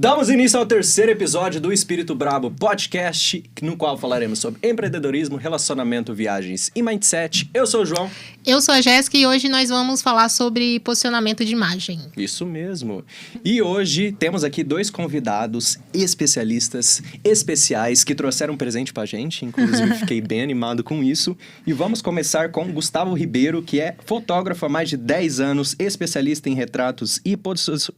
Damos início ao terceiro episódio do Espírito Brabo Podcast, no qual falaremos sobre empreendedorismo, relacionamento, viagens e mindset. Eu sou o João. Eu sou a Jéssica e hoje nós vamos falar sobre posicionamento de imagem. Isso mesmo. E hoje temos aqui dois convidados especialistas, especiais, que trouxeram um presente pra gente. Inclusive, fiquei bem animado com isso. E vamos começar com Gustavo Ribeiro, que é fotógrafo há mais de 10 anos, especialista em retratos e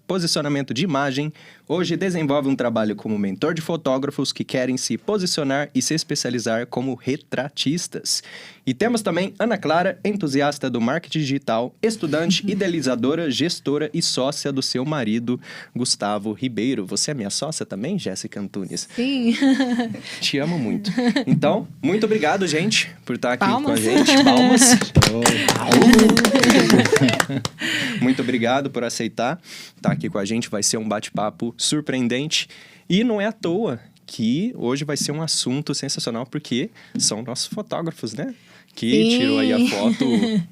posicionamento de imagem. Hoje desenvolve um trabalho como mentor de fotógrafos que querem se posicionar e se especializar como retratistas. E temos também Ana Clara, entusiasta do marketing digital, estudante, idealizadora, gestora e sócia do seu marido, Gustavo Ribeiro. Você é minha sócia também, Jéssica Antunes? Sim. Te amo muito. Então, muito obrigado, gente, por estar aqui Palmas. com a gente. Palmas. Muito obrigado por aceitar estar aqui com a gente. Vai ser um bate-papo surpreendente. E não é à toa que hoje vai ser um assunto sensacional, porque são nossos fotógrafos, né? Que Sim. tirou aí a foto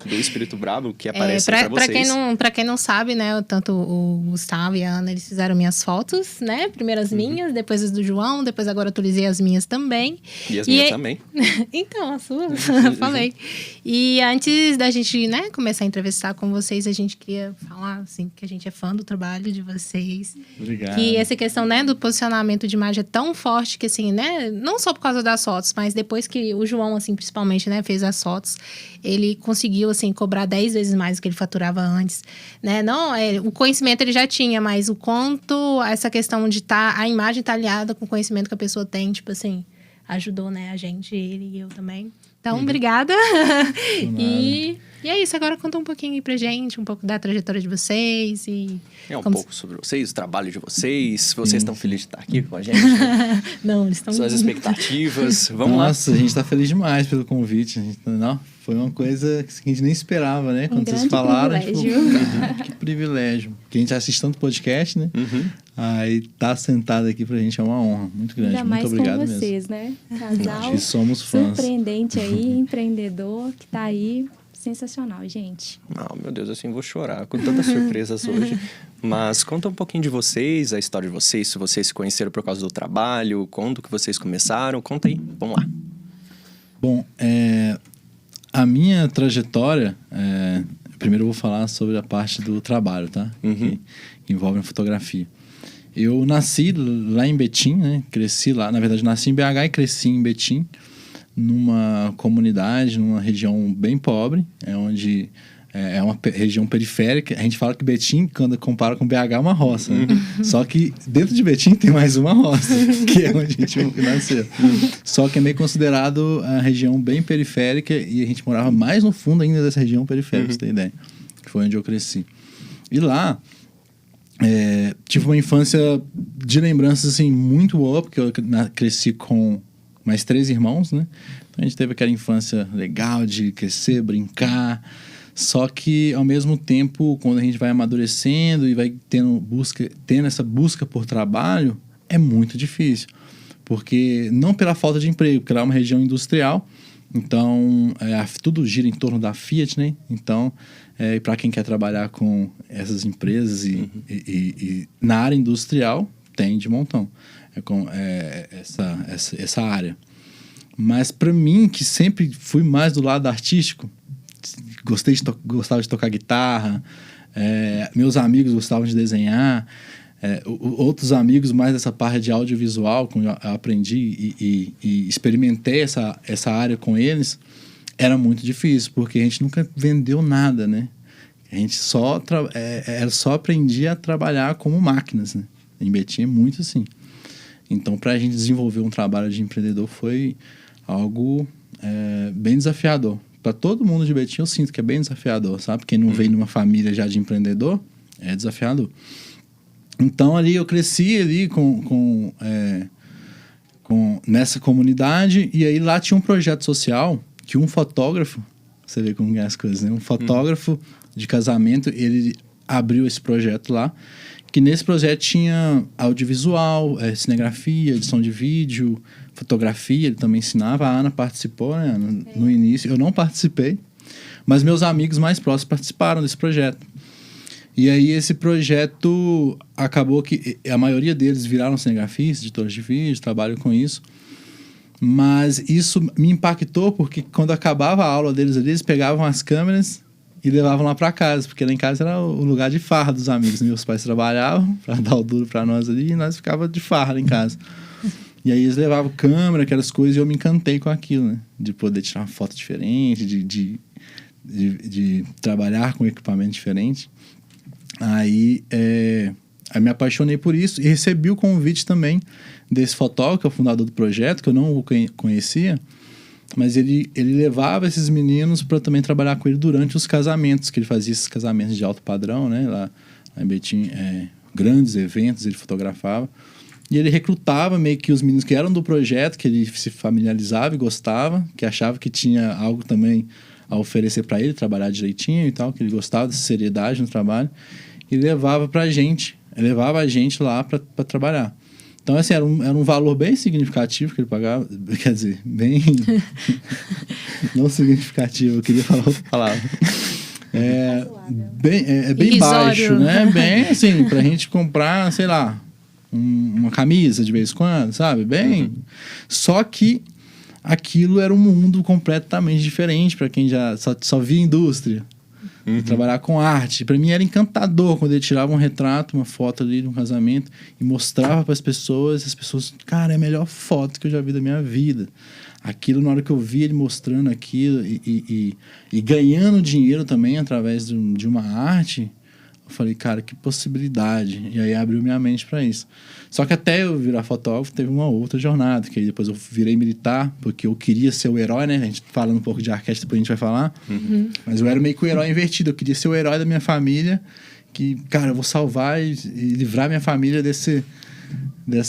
do Espírito Brabo, que aparece pra vocês. Pra quem não sabe, né? Tanto o Gustavo e a Ana, eles fizeram minhas fotos, né? Primeiro as minhas, depois as do João, depois agora atualizei as minhas também. E as minhas também. Então, as suas, falei. E antes da gente, né, começar a entrevistar com vocês, a gente queria falar, assim, que a gente é fã do trabalho de vocês. Obrigado. Que essa questão, né, do posicionamento de imagem é tão forte que, assim, né, não só por causa das fotos, mas depois que o João, assim, principalmente, né, fez as fotos, ele conseguiu, assim, cobrar 10 vezes mais do que ele faturava antes, né? Não, o conhecimento ele já tinha, mas o quanto essa questão de a imagem tá alinhada com o conhecimento que a pessoa tem, tipo assim, ajudou, né, a gente, ele e eu também. Então, obrigada. E é isso, agora conta um pouquinho aí pra gente, um pouco da trajetória de vocês e... pouco sobre vocês, o trabalho de vocês, se vocês estão felizes de estar aqui com a gente. Não, eles estão... Suas expectativas, vamos lá. Nossa, a gente tá feliz demais pelo convite. Foi uma coisa que a gente nem esperava, né? Quando vocês falaram, que privilégio. Porque a gente assiste tanto podcast, né? Aí tá sentado aqui pra gente é uma honra muito grande. Ainda muito mais obrigado com vocês, mesmo. né? Casal E somos fãs. surpreendente aí, empreendedor que tá aí. Sensacional, gente. Meu Deus, assim, vou chorar com tantas surpresas hoje. Mas conta um pouquinho de vocês, a história de vocês, se vocês se conheceram por causa do trabalho, quando que vocês começaram, conta aí, vamos lá. Bom, a minha trajetória, primeiro eu vou falar sobre a parte do trabalho, tá? Que envolve a fotografia. Eu nasci lá em Betim, né? Cresci lá, na verdade nasci em BH e cresci em Betim, numa comunidade, numa região bem pobre, onde é uma região periférica. A gente fala que Betim, quando compara com BH, é uma roça, né? Só que dentro de Betim tem mais uma roça, que é onde a gente nasceu. Só que é meio considerado a região bem periférica e a gente morava mais no fundo ainda dessa região periférica, pra você ter ideia. Que foi onde eu cresci. E lá, tive uma infância de lembranças, assim, muito boa, porque eu cresci com mais 3 irmãos, né? Então a gente teve aquela infância legal de crescer, brincar. Só que, ao mesmo tempo, quando a gente vai amadurecendo e vai tendo essa busca por trabalho, é muito difícil. Porque, não pela falta de emprego, porque lá é uma região industrial, então tudo gira em torno da Fiat, né? Então, para quem quer trabalhar com essas empresas e na área industrial, tem de montão. Essa área. Mas para mim, que sempre fui mais do lado artístico, gostava de tocar guitarra, meus amigos gostavam de desenhar, outros amigos mais dessa parte de audiovisual, como eu aprendi e experimentei essa área com eles, era muito difícil, porque a gente nunca vendeu nada, né? A gente só aprendia a trabalhar como máquinas, né? Em Betim é muito assim. Então, para a gente desenvolver um trabalho de empreendedor foi algo bem desafiador. Para todo mundo de Betim, eu sinto que é bem desafiador, sabe? Quem não vem de uma família já de empreendedor, é desafiador. Então, ali eu cresci ali nessa comunidade, e aí lá tinha um projeto social que um fotógrafo, você vê como é as coisas, né? Um fotógrafo de casamento, ele abriu esse projeto lá, que nesse projeto tinha audiovisual, cinegrafia, edição de vídeo, fotografia, ele também ensinava. A Ana participou, né, no início. Eu não participei, mas meus amigos mais próximos participaram desse projeto. E aí esse projeto acabou que a maioria deles viraram cinegrafistas, editores de vídeo, trabalham com isso. Mas isso me impactou porque quando acabava a aula deles ali, eles pegavam as câmeras e levavam lá para casa, porque lá em casa era o lugar de farra dos amigos. Meus pais trabalhavam para dar o duro para nós ali e nós ficávamos de farra lá em casa. E aí eles levavam câmera, aquelas coisas, e eu me encantei com aquilo, né? De poder tirar uma foto diferente, de trabalhar com equipamento diferente. Aí me apaixonei por isso e recebi o convite também desse fotógrafo, que é o fundador do projeto, que eu não o conhecia, mas ele levava esses meninos para também trabalhar com ele durante os casamentos, que ele fazia esses casamentos de alto padrão, né? Lá em Betim, grandes eventos ele fotografava. E ele recrutava meio que os meninos que eram do projeto, que ele se familiarizava e gostava, que achava que tinha algo também a oferecer para ele, trabalhar direitinho e tal, que ele gostava dessa seriedade no trabalho, e levava a gente lá para trabalhar. Então, assim, era um valor bem significativo que ele pagava, quer dizer, bem... não significativo, eu queria falar outra palavra. Bem Irrisório. baixo, né? Bem, assim, pra gente comprar, sei lá, uma camisa de vez em quando, sabe? Bem... Só que aquilo era um mundo completamente diferente para quem já só via indústria. Trabalhar com arte. Para mim era encantador quando ele tirava um retrato, uma foto ali de um casamento e mostrava para as pessoas, cara, é a melhor foto que eu já vi da minha vida. Aquilo, na hora que eu vi ele mostrando aquilo e ganhando dinheiro também através de uma arte, eu falei, cara, que possibilidade. E aí abriu minha mente para isso. Só que até eu virar fotógrafo, teve uma outra jornada, que aí depois eu virei militar, porque eu queria ser o herói, né? A gente falando um pouco de arquétipo, depois a gente vai falar. Mas eu era meio que o herói invertido. Eu queria ser o herói da minha família, que, cara, eu vou salvar e livrar minha família dessa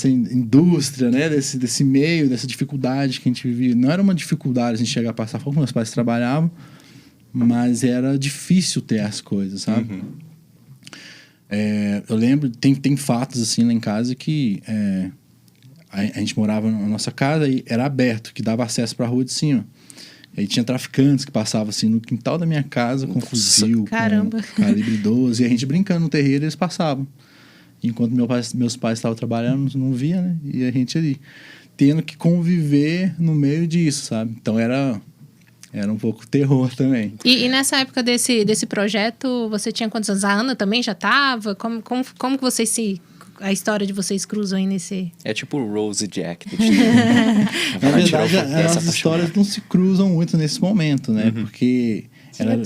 indústria, né? Desse meio, dessa dificuldade que a gente vivia. Não era uma dificuldade a gente chegar a passar fome, meus pais trabalhavam, mas era difícil ter as coisas, sabe? Eu lembro, tem fatos assim lá em casa que a gente morava na nossa casa e era aberto, que dava acesso para a rua de cima. Aí tinha traficantes que passavam assim no quintal da minha casa com fuzil, caramba, com calibre 12, e a gente brincando no terreiro, eles passavam. Enquanto meus pais estavam trabalhando, não via, né? E a gente ali tendo que conviver no meio disso, sabe? Então era um pouco terror também. E nessa época desse projeto, você tinha quantos anos? A Ana também já estava? Como que vocês a história de vocês cruzam aí nesse... É tipo o Rose e Jack. Na verdade, as nossas histórias não se cruzam muito nesse momento, né? Porque...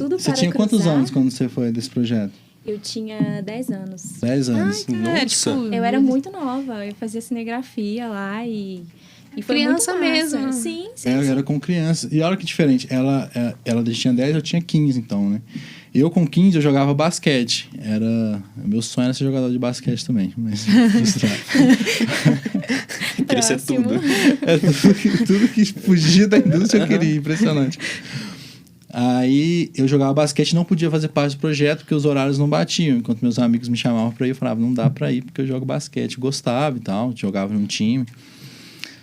Você tinha quantos anos quando você foi desse projeto? Eu tinha 10 anos. 10 anos. Nossa. Eu era muito nova. Eu fazia cinegrafia lá e foi criança muito massa. mesmo. Sim. Eu era com criança. E olha que diferente. Ela tinha 10, eu tinha 15, então, né? Eu com 15, eu jogava basquete. Meu sonho era ser jogador de basquete também. Mas queria ser tudo. Tudo que fugia da indústria eu queria. Impressionante. Aí eu jogava basquete e não podia fazer parte do projeto porque os horários não batiam. Enquanto meus amigos me chamavam pra ir, eu falava, não dá pra ir porque eu jogo basquete. Gostava e tal, jogava num time.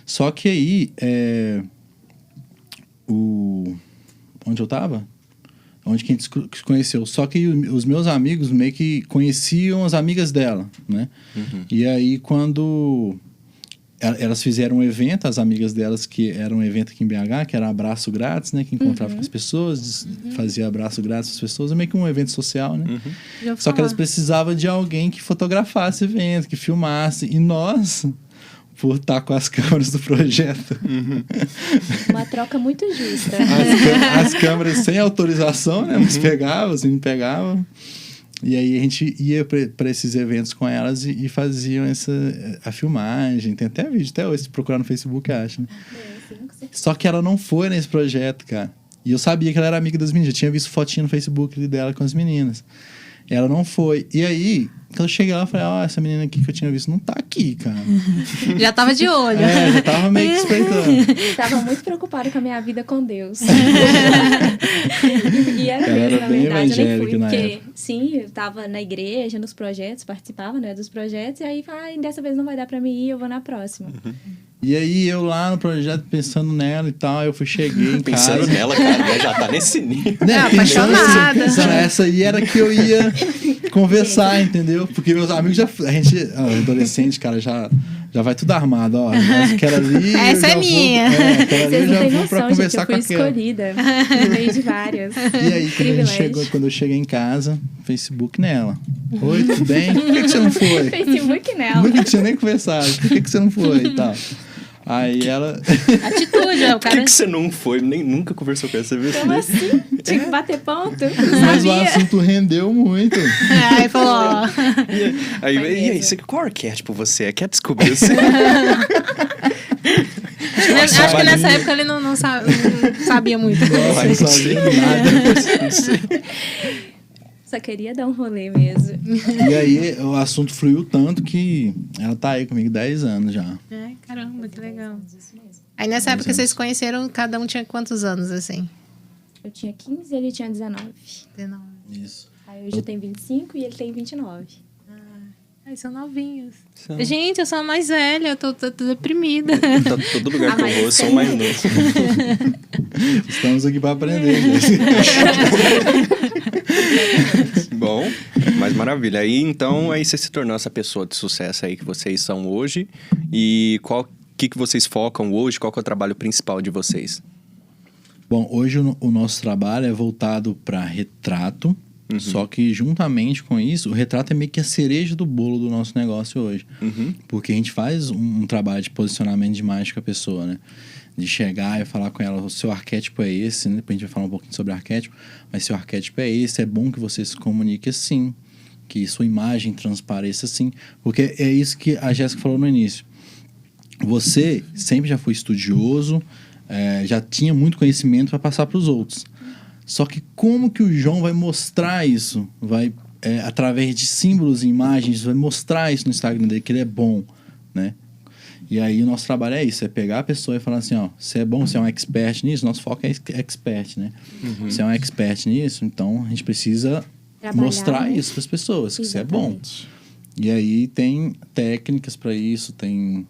Só que aí, onde eu tava? Onde que a gente se conheceu. Só que os meus amigos meio que conheciam as amigas dela, né? E aí, quando elas fizeram um evento, as amigas delas, que era um evento aqui em BH, que era abraço grátis, né? Que encontrava com as pessoas, fazia abraço grátis com as pessoas. É meio que um evento social, né? Só que elas precisavam de alguém que fotografasse o evento, que filmasse. E nós... por estar com as câmeras do projeto. Uma troca muito justa. As câmeras sem autorização, né? Mas pegavam, assim, pegavam. E aí a gente ia para esses eventos com elas e faziam a filmagem. Tem até vídeo, até hoje, se procurar no Facebook, acha, né? Só que ela não foi nesse projeto, cara. E eu sabia que ela era amiga das meninas. Eu tinha visto fotinha no Facebook dela com as meninas. Ela não foi. E aí, quando eu cheguei lá, eu falei, essa menina aqui que eu tinha visto não tá aqui, cara. Já tava de olho. Já tava meio que espreitando. Tava muito preocupada com a minha vida com Deus. E era mesmo, na verdade, eu nem fui. Porque, sim, eu tava na igreja, nos projetos, participava, né, dos projetos. E aí, dessa vez não vai dar pra mim ir, eu vou na próxima. E aí, eu lá no projeto, pensando nela e tal, eu cheguei em casa... Pensando nela, cara, já tá nesse nível. Né, apaixonada. Essa aí era que eu ia conversar, entendeu? Porque meus amigos adolescente, cara, já vai tudo armado, ó. Mas quero ali. Essa é minha. Vocês não têm noção, conversar gente, eu fui escolhida no meio de várias. E aí, quando eu cheguei em casa, Facebook nela. Oi, tudo bem? Por que você não foi? Facebook nela. Nunca tinha nem conversado. Por que você não foi e tal? Aí ela... Atitude, o cara... Por que você não foi? Nem nunca conversou com essa vez. Como assim? Tinha que bater ponto? Mas o assunto rendeu muito. Aí falou, ó... Aí, e aí, qual arquétipo você é? Quer descobrir assim? Acho que nessa época ele não sabia muito. Nossa, não sabia nada. Só queria dar um rolê mesmo. E aí, o assunto fluiu tanto que ela tá aí comigo 10 anos já. Ai, caramba, que legal. Aí nessa época vocês se conheceram, cada um tinha quantos anos, assim? Eu tinha 15 e ele tinha 19. 19. Isso. Aí hoje eu tenho 25 e ele tem 29. Ai, são novinhos. Gente, eu sou a mais velha, eu tô deprimida. Todo lugar que eu vou, eu sou mais novo. Estamos aqui para aprender, gente. Bom, mas maravilha. Aí, então, aí você se tornou essa pessoa de sucesso aí que vocês são hoje. E que vocês focam hoje? Qual que é o trabalho principal de vocês? Bom, hoje o nosso trabalho é voltado para retrato. Só que juntamente com isso, o retrato é meio que a cereja do bolo do nosso negócio hoje. Porque a gente faz um trabalho de posicionamento de imagem com a pessoa, né? De chegar e falar com ela, o seu arquétipo é esse, né? Depois a gente vai falar um pouquinho sobre arquétipo, mas seu arquétipo é esse, é bom que você se comunique assim, que sua imagem transpareça assim, porque é isso que a Jéssica falou no início. Você sempre já foi estudioso, já tinha muito conhecimento para passar para os outros. Só que como que o João vai mostrar isso? Vai, através de símbolos e imagens, vai mostrar isso no Instagram dele, que ele é bom, né? E aí o nosso trabalho é isso, é pegar a pessoa e falar assim, ó, você é bom, você é um expert nisso, nosso foco é expert, né? Você é um expert nisso, então a gente precisa mostrar isso para as pessoas, que você é bom. E aí tem técnicas para isso, tem...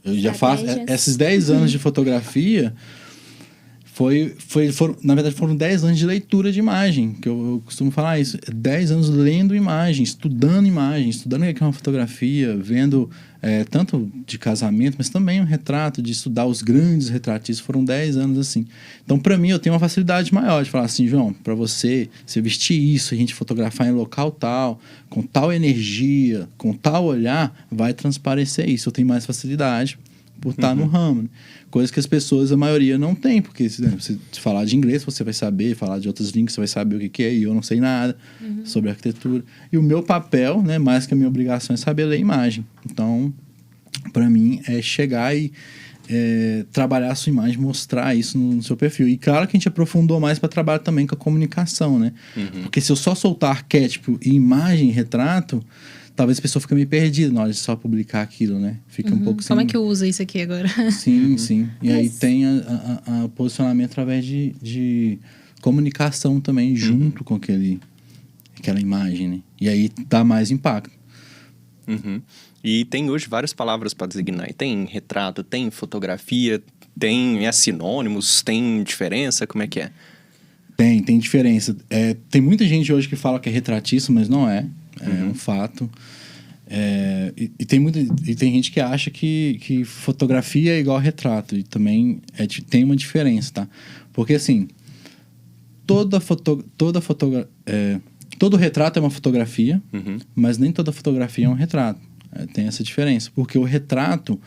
eu já faço... Esses 10 anos de fotografia... na verdade, foram 10 anos de leitura de imagem, que eu costumo falar isso. 10 anos lendo imagem, estudando o que é uma fotografia, vendo tanto de casamento, mas também um retrato, de estudar os grandes retratistas. Foram 10 anos assim. Então, para mim, eu tenho uma facilidade maior de falar assim, João, para você vestir isso, a gente fotografar em local tal, com tal energia, com tal olhar, vai transparecer isso. Eu tenho mais facilidade por estar no ramo, né? Coisas que as pessoas, a maioria, não tem, porque se falar de inglês, você vai saber, falar de outras línguas, você vai saber o que é, e eu não sei nada sobre arquitetura. E o meu papel, né, mais que a minha obrigação, é saber ler imagem. Então, para mim, é chegar e trabalhar a sua imagem, mostrar isso no seu perfil. E claro que a gente aprofundou mais para trabalhar também com a comunicação, né? Porque se eu só soltar arquétipo e imagem e retrato, talvez a pessoa fique meio perdida na hora de só publicar aquilo, né? Fica um pouco... Como é que eu uso isso aqui agora? Sim. E aí tem a posicionamento através de comunicação também, junto com aquela imagem, né? E aí dá mais impacto. E tem hoje várias palavras para designar. Tem retrato, tem fotografia, tem sinônimos, tem diferença? Como é que é? Tem diferença. Tem muita gente hoje que fala que é retratista, mas não é. É um fato. E tem gente que acha que fotografia é igual a retrato. E também tem uma diferença, tá? Porque, assim, todo retrato é uma fotografia, mas nem toda fotografia é um retrato. Tem essa diferença. Porque o retrato,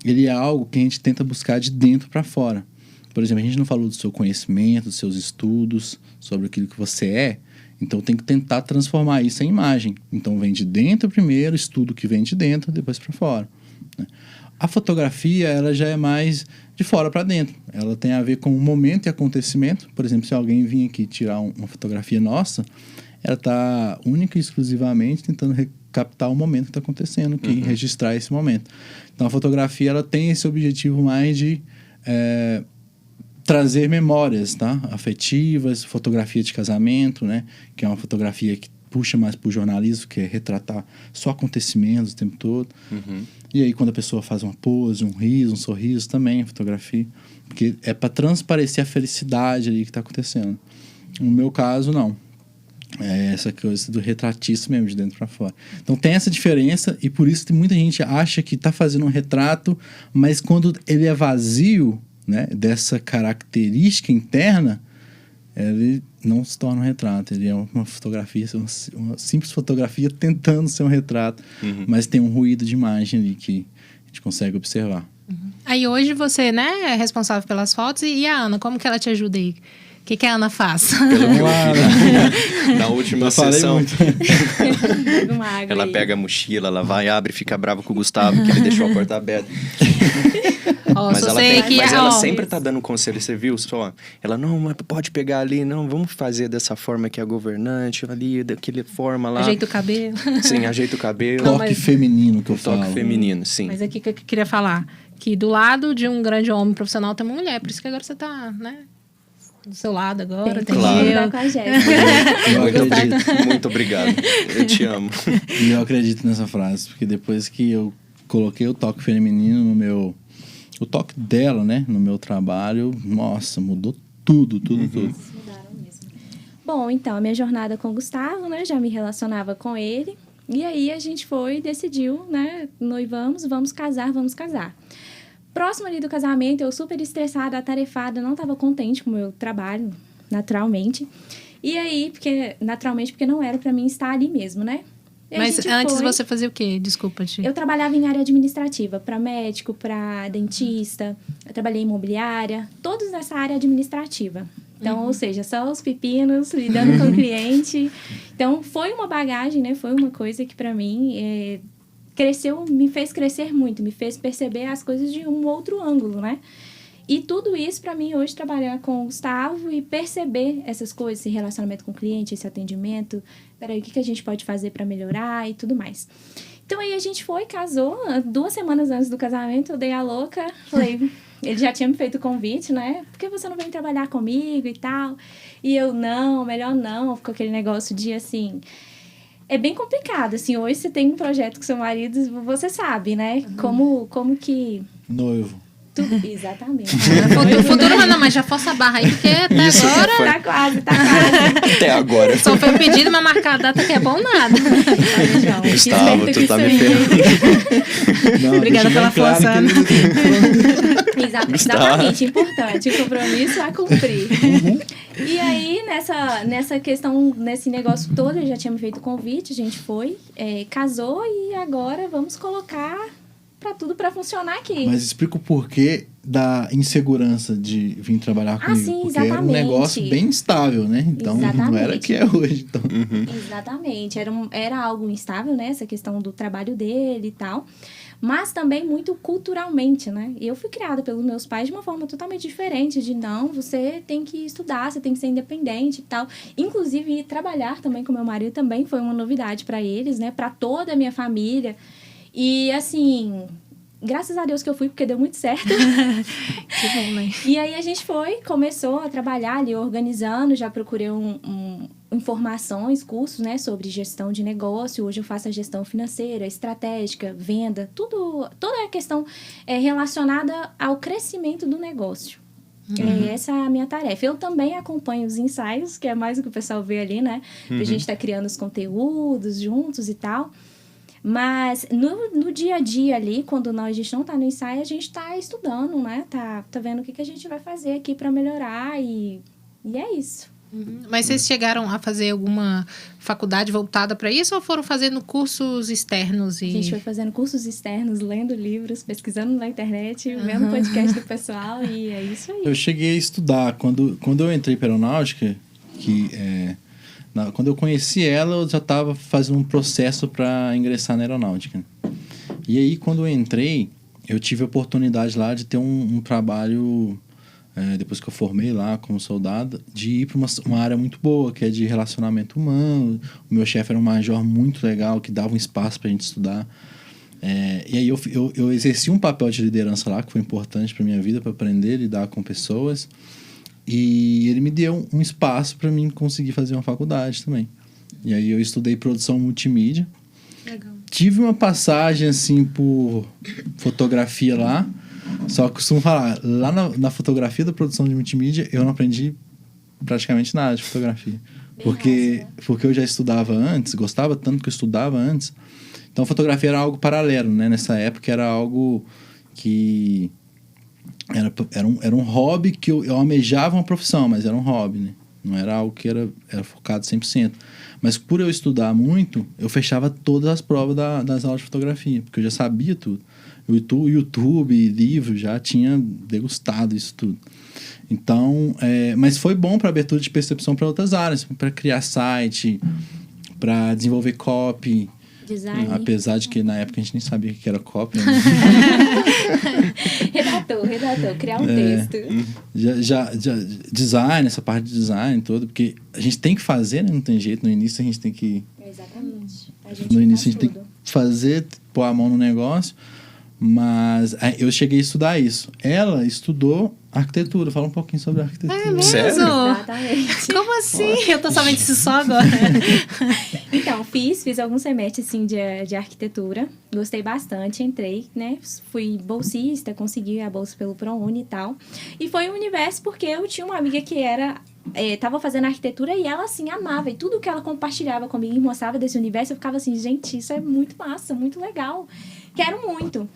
ele é algo que a gente tenta buscar de dentro para fora. Por exemplo, a gente não falou do seu conhecimento, dos seus estudos, sobre aquilo que você é. Então, tem que tentar transformar isso em imagem. Então, vem de dentro primeiro, estudo que vem de dentro, depois para fora, né? A fotografia, ela já é mais de fora para dentro. Ela tem a ver com o momento e acontecimento. Por exemplo, se alguém vir aqui tirar uma fotografia nossa, ela está única e exclusivamente tentando captar o momento que está acontecendo aqui, registrar esse momento. Então, a fotografia, ela tem esse objetivo mais de... trazer memórias, tá? Afetivas, fotografia de casamento, né? Que é uma fotografia que puxa mais pro jornalismo, que é retratar só acontecimentos o tempo todo. E aí, quando a pessoa faz uma pose, um riso, um sorriso, também é fotografia. Porque é para transparecer a felicidade ali que tá acontecendo. No meu caso, não. É essa coisa do retratício mesmo, de dentro para fora. Então tem essa diferença e por isso que muita gente acha que tá fazendo um retrato, mas quando ele é vazio, né, dessa característica interna, ele não se torna um retrato. Ele é uma fotografia, uma simples fotografia tentando ser um retrato, mas tem um ruído de imagem ali que a gente consegue observar. Aí hoje você, né, é responsável pelas fotos e a Ana, como que ela te ajuda aí? O que a Ana faz? Pelo que eu vi na última sessão, ela pega a mochila, ela vai, abre e fica brava com o Gustavo, que ele deixou a porta aberta. Mas ela sempre tá dando conselho, você viu só? Ela, não, mas pode pegar ali, não, vamos fazer dessa forma que é a governante, ali, daquele forma lá. Ajeita o cabelo. Sim, ajeita o cabelo. Toque feminino que eu falo. Toque feminino, sim. Mas aqui que eu queria falar, que do lado de um grande homem profissional tem uma mulher, por isso que agora você tá, né, do seu lado agora. Tem claro. eu. Com a Jéssica. Eu acredito. Muito obrigado, eu te amo. E eu acredito nessa frase, porque depois que eu coloquei o toque feminino no meu... O toque dela, né, no meu trabalho, nossa, mudou tudo. Mudaram mesmo. Bom, então, a minha jornada com o Gustavo, né, já me relacionava com ele. E aí a gente decidiu, né, noivamos, vamos casar. Próximo ali do casamento, eu super estressada, atarefada, não estava contente com o meu trabalho, naturalmente. E aí, porque não era para mim estar ali mesmo, né? Mas antes você fazia o quê? Desculpa, Ti. Eu trabalhava em área administrativa, para médico, para dentista, eu trabalhei em imobiliária, todos nessa área administrativa. Então, ou seja, só os pepinos, lidando com o cliente. Então, foi uma bagagem, né? Foi uma coisa que, para mim, cresceu, me fez crescer muito, me fez perceber as coisas de um outro ângulo, né? E tudo isso, para mim, hoje, trabalhar com o Gustavo e perceber essas coisas, esse relacionamento com o cliente, esse atendimento, peraí, o que a gente pode fazer para melhorar e tudo mais. Então, aí a gente casou, 2 semanas antes do casamento, eu dei a louca, falei, ele já tinha me feito o convite, né? Por que você não vem trabalhar comigo e tal? E eu, não, melhor não, ficou aquele negócio de, assim... É bem complicado, assim, hoje você tem um projeto com seu marido, você sabe, né? Como que... Noivo. Exatamente. O futuro não, mas já força a barra aí, porque até Isso, agora... Tá quase. Até agora. Só foi pedido, mas marcar a data que é bom nada. Gustavo, tu tá me ferrando. Obrigada pela força, Ana. Exatamente, importante. O compromisso a cumprir. E aí, nessa questão, nesse negócio todo, eu já tinha me feito o convite, a gente foi, casou e agora vamos colocar... para tudo para funcionar aqui. Mas explica o porquê da insegurança de vir trabalhar comigo. Sim, porque exatamente. era um negócio bem instável, né? Então, não era o que é hoje. Então. Exatamente. Era algo instável, né? Essa questão do trabalho dele e tal. Mas também muito culturalmente, né? Eu fui criada pelos meus pais de uma forma totalmente diferente. De, não, você tem que estudar, você tem que ser independente e tal. Inclusive, trabalhar também com meu marido também foi uma novidade para eles, né? Para toda a minha família. E, assim, graças a Deus que eu fui, porque deu muito certo. Que bom, né? E aí a gente começou a trabalhar ali, organizando, já procurei informações, cursos, né, sobre gestão de negócio. Hoje eu faço a gestão financeira, estratégica, venda, toda a questão relacionada ao crescimento do negócio. Essa é a minha tarefa. Eu também acompanho os ensaios, que é mais o que o pessoal vê ali, né? A gente tá criando os conteúdos juntos e tal. Mas no dia a dia ali, quando a gente não tá no ensaio, a gente tá estudando, né? Tá vendo o que a gente vai fazer aqui para melhorar e é isso. Mas vocês chegaram a fazer alguma faculdade voltada para isso ou foram fazendo cursos externos? A gente foi fazendo cursos externos, lendo livros, pesquisando na internet, vendo podcast do pessoal e é isso aí. Eu cheguei a estudar. Quando eu entrei para a aeronáutica, quando eu conheci ela, eu já estava fazendo um processo para ingressar na aeronáutica. E aí, quando eu entrei, eu tive a oportunidade lá de ter um trabalho, depois que eu formei lá como soldado, de ir para uma área muito boa, que é de relacionamento humano. O meu chefe era um major muito legal, que dava um espaço para a gente estudar. E aí eu exerci um papel de liderança lá, que foi importante para minha vida, para aprender a lidar com pessoas. E ele me deu um espaço para mim conseguir fazer uma faculdade também. E aí eu estudei produção multimídia. Legal. Tive uma passagem, assim, por fotografia lá. Só que costumo falar, lá na fotografia da produção de multimídia, eu não aprendi praticamente nada de fotografia. Porque eu já estudava antes, gostava tanto que eu estudava antes. Então, fotografia era algo paralelo, né? Nessa época era algo que... Era um hobby que eu almejava uma profissão, mas era um hobby, né? Não era algo que era focado 100%. Mas por eu estudar muito, eu fechava todas as provas das aulas de fotografia, porque eu já sabia tudo. O YouTube, livro, já tinha degustado isso tudo. Então, mas foi bom para abertura de percepção para outras áreas, para criar site, para desenvolver copy. Design. Apesar de que na época a gente nem sabia o que era copy. Né? redator, criar um texto. Já, design, essa parte de design toda, porque a gente tem que fazer, né? Não tem jeito. No início a gente tem que... Exatamente. No início a gente tem que fazer, pôr a mão no negócio. Mas eu cheguei a estudar isso. Ela estudou arquitetura. Fala um pouquinho sobre arquitetura. É mesmo? Sério? Exatamente. Como assim? Eu tô sabendo disso só agora. Então, fiz alguns semestres, assim, de arquitetura. Gostei bastante, entrei, né? Fui bolsista, consegui a bolsa pelo ProUni e tal. E foi um universo porque eu tinha uma amiga que tava fazendo arquitetura e ela, assim, amava. E tudo que ela compartilhava comigo e mostrava desse universo, eu ficava assim, gente, isso é muito massa, muito legal. Quero muito.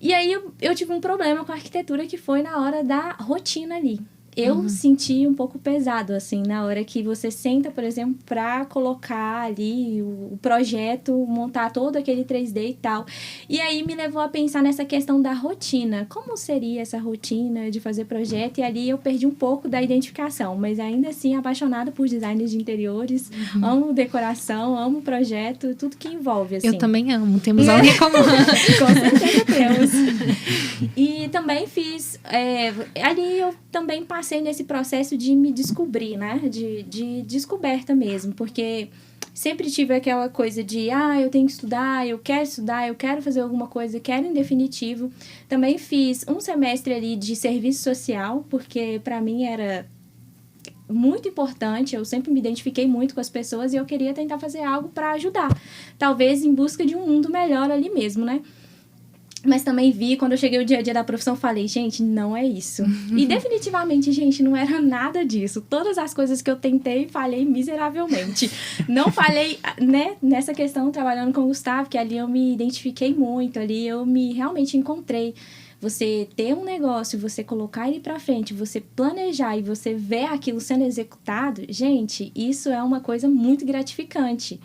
E aí, eu tive um problema com a arquitetura que foi na hora da rotina ali. Eu senti um pouco pesado, assim, na hora que você senta, por exemplo, para colocar ali o projeto, montar todo aquele 3D e tal. E aí me levou a pensar nessa questão da rotina. Como seria essa rotina de fazer projeto? E ali eu perdi um pouco da identificação, mas ainda assim apaixonada por design de interiores. Amo decoração, amo projeto, tudo que envolve, assim. Eu também amo, temos algo em comum. Com certeza temos. E também fiz... ali eu também passei nesse processo de me descobrir, né? De descoberta mesmo, porque sempre tive aquela coisa de, eu tenho que estudar, eu quero fazer alguma coisa, quero em definitivo. Também fiz um semestre ali de serviço social, porque para mim era muito importante, eu sempre me identifiquei muito com as pessoas e eu queria tentar fazer algo para ajudar, talvez em busca de um mundo melhor ali mesmo, né? Mas também vi, quando eu cheguei o dia a dia da profissão, falei, gente, não é isso. E definitivamente, gente, não era nada disso. Todas as coisas que eu tentei, falhei miseravelmente. Não falhei, né, nessa questão, trabalhando com o Gustavo, que ali eu me identifiquei muito, ali eu me realmente encontrei. Você ter um negócio, você colocar ele pra frente, você planejar e você ver aquilo sendo executado, gente, isso é uma coisa muito gratificante.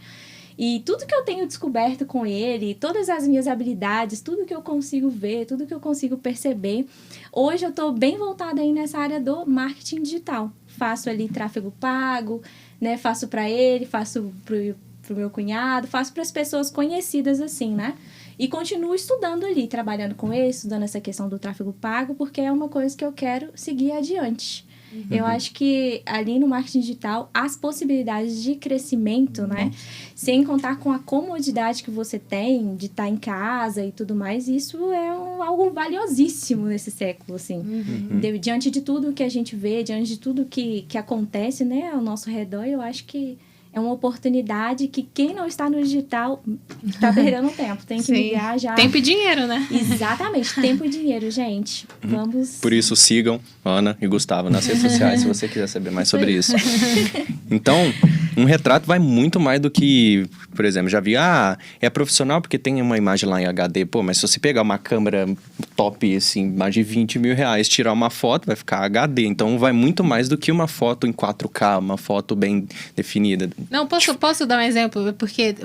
E tudo que eu tenho descoberto com ele, todas as minhas habilidades, tudo que eu consigo ver, tudo que eu consigo perceber, hoje eu estou bem voltada aí nessa área do marketing digital. Faço ali tráfego pago, né? Faço para ele, faço pro meu cunhado, faço para as pessoas conhecidas assim, né? E continuo estudando ali, trabalhando com ele, estudando essa questão do tráfego pago, porque é uma coisa que eu quero seguir adiante. Eu acho que ali no marketing digital, as possibilidades de crescimento, né? Sem contar com a comodidade que você tem de estar em casa e tudo mais, isso é algo valiosíssimo nesse século, assim. Diante de tudo que a gente vê, diante de tudo que acontece, né, ao nosso redor, eu acho que é uma oportunidade que quem não está no digital está perdendo tempo. Tem que ligar já. Tempo e dinheiro, né? Exatamente. Tempo e dinheiro, gente. Vamos... Por isso, sigam Ana e Gustavo nas redes sociais, se você quiser saber mais sobre isso. Então, um retrato vai muito mais do que... Por exemplo, já vi, é profissional porque tem uma imagem lá em HD. Pô, mas se você pegar uma câmera top, assim, mais de 20 mil reais, tirar uma foto, vai ficar HD. Então, vai muito mais do que uma foto em 4K, uma foto bem definida. Não, posso dar um exemplo? Porque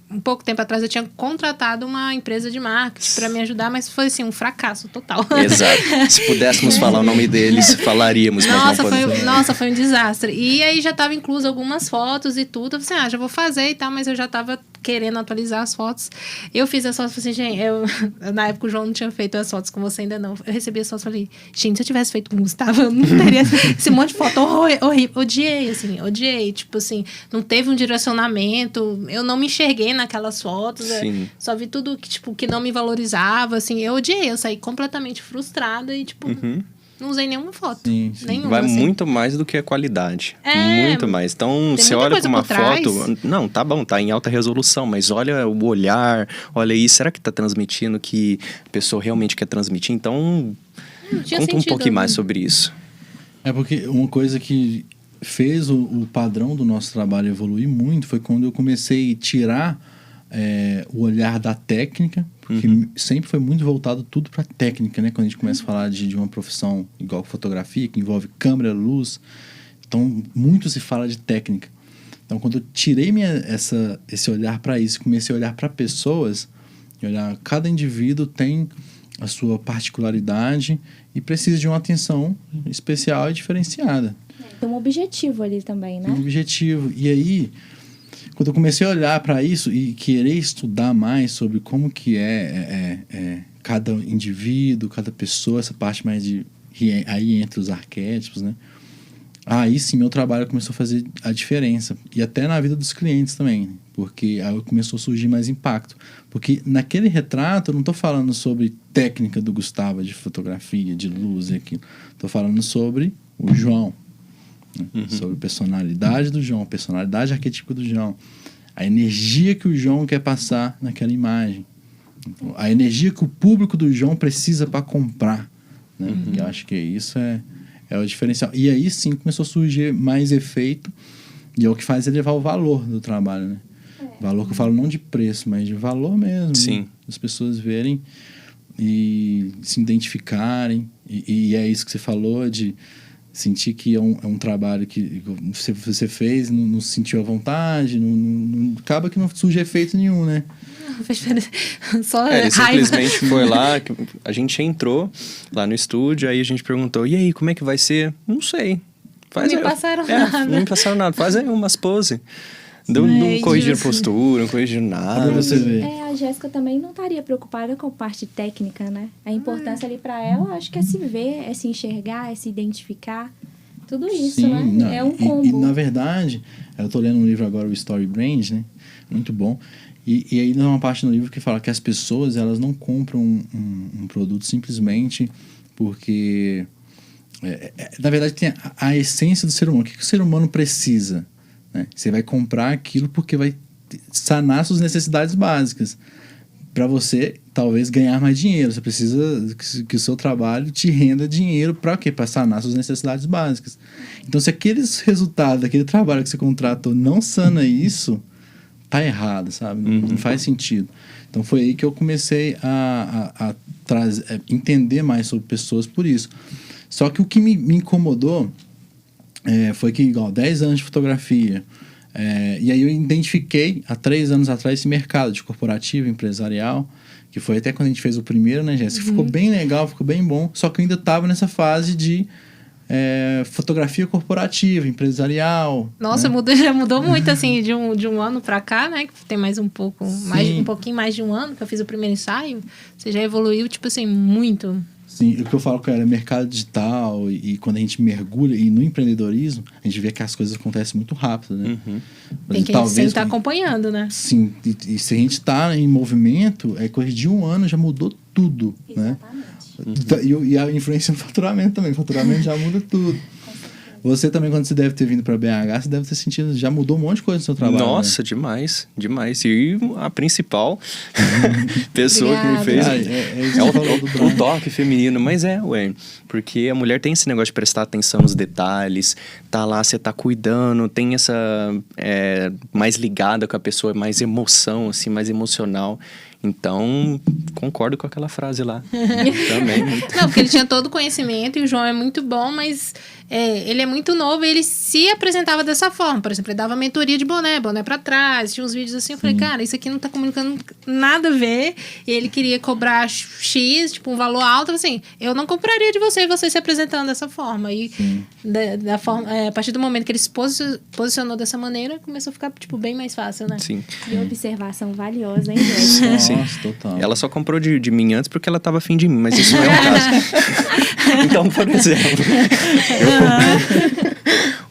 um pouco tempo atrás eu tinha contratado uma empresa de marketing para me ajudar, mas foi assim, um fracasso total. Exato. Se pudéssemos falar o nome deles, falaríamos, mas não podemos. Foi um desastre. E aí já estava incluso algumas fotos e tudo. Eu falei assim, já vou fazer e tal, mas eu já estava querendo atualizar as fotos. Eu fiz as fotos, falei assim, gente, na época o João não tinha feito as fotos com você ainda não. Eu recebi as fotos e falei, gente, se eu tivesse feito com o Gustavo, eu não teria esse monte de foto horrível. Odiei. Tipo assim, não teve um direcionamento, eu não me enxerguei naquelas fotos. Só vi tudo que não me valorizava, assim. Eu odiei, eu saí completamente frustrada e, não usei nenhuma foto. Sim. Nenhuma, vai assim. Muito mais do que a qualidade. Muito mais. Então, você olha para uma foto... Não, tá bom, tá em alta resolução, mas olha o olhar, olha aí, será que tá transmitindo o que a pessoa realmente quer transmitir? Então, conta um pouquinho mais sobre isso. É porque uma coisa que fez o padrão do nosso trabalho evoluir muito foi quando eu comecei a tirar o olhar da técnica, porque sempre foi muito voltado tudo para técnica, né? Quando a gente começa a falar de uma profissão igual fotografia, que envolve câmera, luz, então muito se fala de técnica. Então, quando eu tirei esse olhar para isso, comecei a olhar para pessoas, olhar cada indivíduo tem a sua particularidade e precisa de uma atenção especial e diferenciada. Tem um objetivo ali também, né? Um objetivo. E aí, quando eu comecei a olhar para isso e querer estudar mais sobre como que cada indivíduo, cada pessoa, essa parte mais aí entre os arquétipos, né? Aí sim, meu trabalho começou a fazer a diferença. E até na vida dos clientes também, porque aí começou a surgir mais impacto. Porque naquele retrato eu não estou falando sobre técnica do Gustavo de fotografia, de luz e aquilo. Estou falando sobre o João. Sobre a personalidade do João, a personalidade arquetípica do João, a energia que o João quer passar naquela imagem, a energia que o público do João precisa para comprar, né? E eu acho que isso é o diferencial. E aí sim começou a surgir mais efeito, e é o que faz elevar o valor do trabalho, né? Valor que eu falo não de preço, mas de valor mesmo. Sim. Né? As pessoas verem e se identificarem, e é isso que você falou de sentir que é um trabalho que você fez, não sentiu à vontade, acaba que não surge efeito nenhum, né? Não fez diferença. Só Ele raiva. simplesmente foi lá, a gente entrou lá no estúdio, aí a gente perguntou, e aí, como é que vai ser? Não sei. Não me passaram nada. Não me passaram nada. Faz aí umas poses. Não corrigiram postura, não corrigiram nada. Pra você ver. A Jéssica também não estaria preocupada com a parte técnica, né? A importância ali para ela, acho que é se ver, é se enxergar, é se identificar. Tudo isso, Sim, né? não, É um combo. E, na verdade, eu tô lendo um livro agora, o Story Brand, né? Muito bom. E aí tem uma parte no livro que fala que as pessoas, elas não compram um produto simplesmente porque... na verdade, tem a essência do ser humano. O que o ser humano precisa? Né? Você vai comprar aquilo porque vai sanar suas necessidades básicas. Para você, talvez, ganhar mais dinheiro. Você precisa que o seu trabalho te renda dinheiro para quê? Para sanar suas necessidades básicas. Então, se aqueles resultados, aquele trabalho que você contratou não sana isso, tá errado, sabe? Não faz sentido. Então, foi aí que eu comecei a entender mais sobre pessoas por isso. Só que o que me incomodou foi que, igual, 10 anos de fotografia. E aí eu identifiquei, há 3 anos atrás, esse mercado de corporativo, empresarial, que foi até quando a gente fez o primeiro, né, Jéssica? Ficou bem legal, ficou bem bom. Só que eu ainda estava nessa fase de fotografia corporativa, empresarial. Nossa, né? já mudou muito, assim, de um ano pra cá, né? Que tem mais um pouquinho mais de um ano que eu fiz o primeiro ensaio. Você já evoluiu, tipo assim, muito. Sim, o que eu falo que era mercado digital e quando a gente mergulha e no empreendedorismo, a gente vê que as coisas acontecem muito rápido, né? Tem que sempre estar acompanhando, né? Sim, e se a gente está em movimento, coisa de 1 ano já mudou tudo, né? E a influência no faturamento também, o faturamento já muda tudo. Você também, quando você deve ter vindo para BH, você deve ter sentido, já mudou um monte de coisa no seu trabalho. Nossa, né? Demais. E a principal pessoa que me fez o toque feminino. Mas porque a mulher tem esse negócio de prestar atenção nos detalhes, tá lá, você tá cuidando, tem essa mais ligada com a pessoa, mais emoção, assim, mais emocional. Então, concordo com aquela frase lá. Também. Muito. Não, porque ele tinha todo o conhecimento e o João é muito bom, mas ele é muito novo e ele se apresentava dessa forma. Por exemplo, ele dava mentoria de boné pra trás, tinha uns vídeos assim. Eu falei, cara, isso aqui não tá comunicando nada a ver. E ele queria cobrar X, tipo, um valor alto. Assim, eu não compraria de você se apresentando dessa forma. E da forma, a partir do momento que ele se posicionou dessa maneira, começou a ficar, tipo, bem mais fácil, né? Sim. E observação valiosa, hein, gente? Sim. Nossa, total. Ela só comprou de mim antes porque ela tava afim de mim, mas isso não é o caso. Então, por exemplo,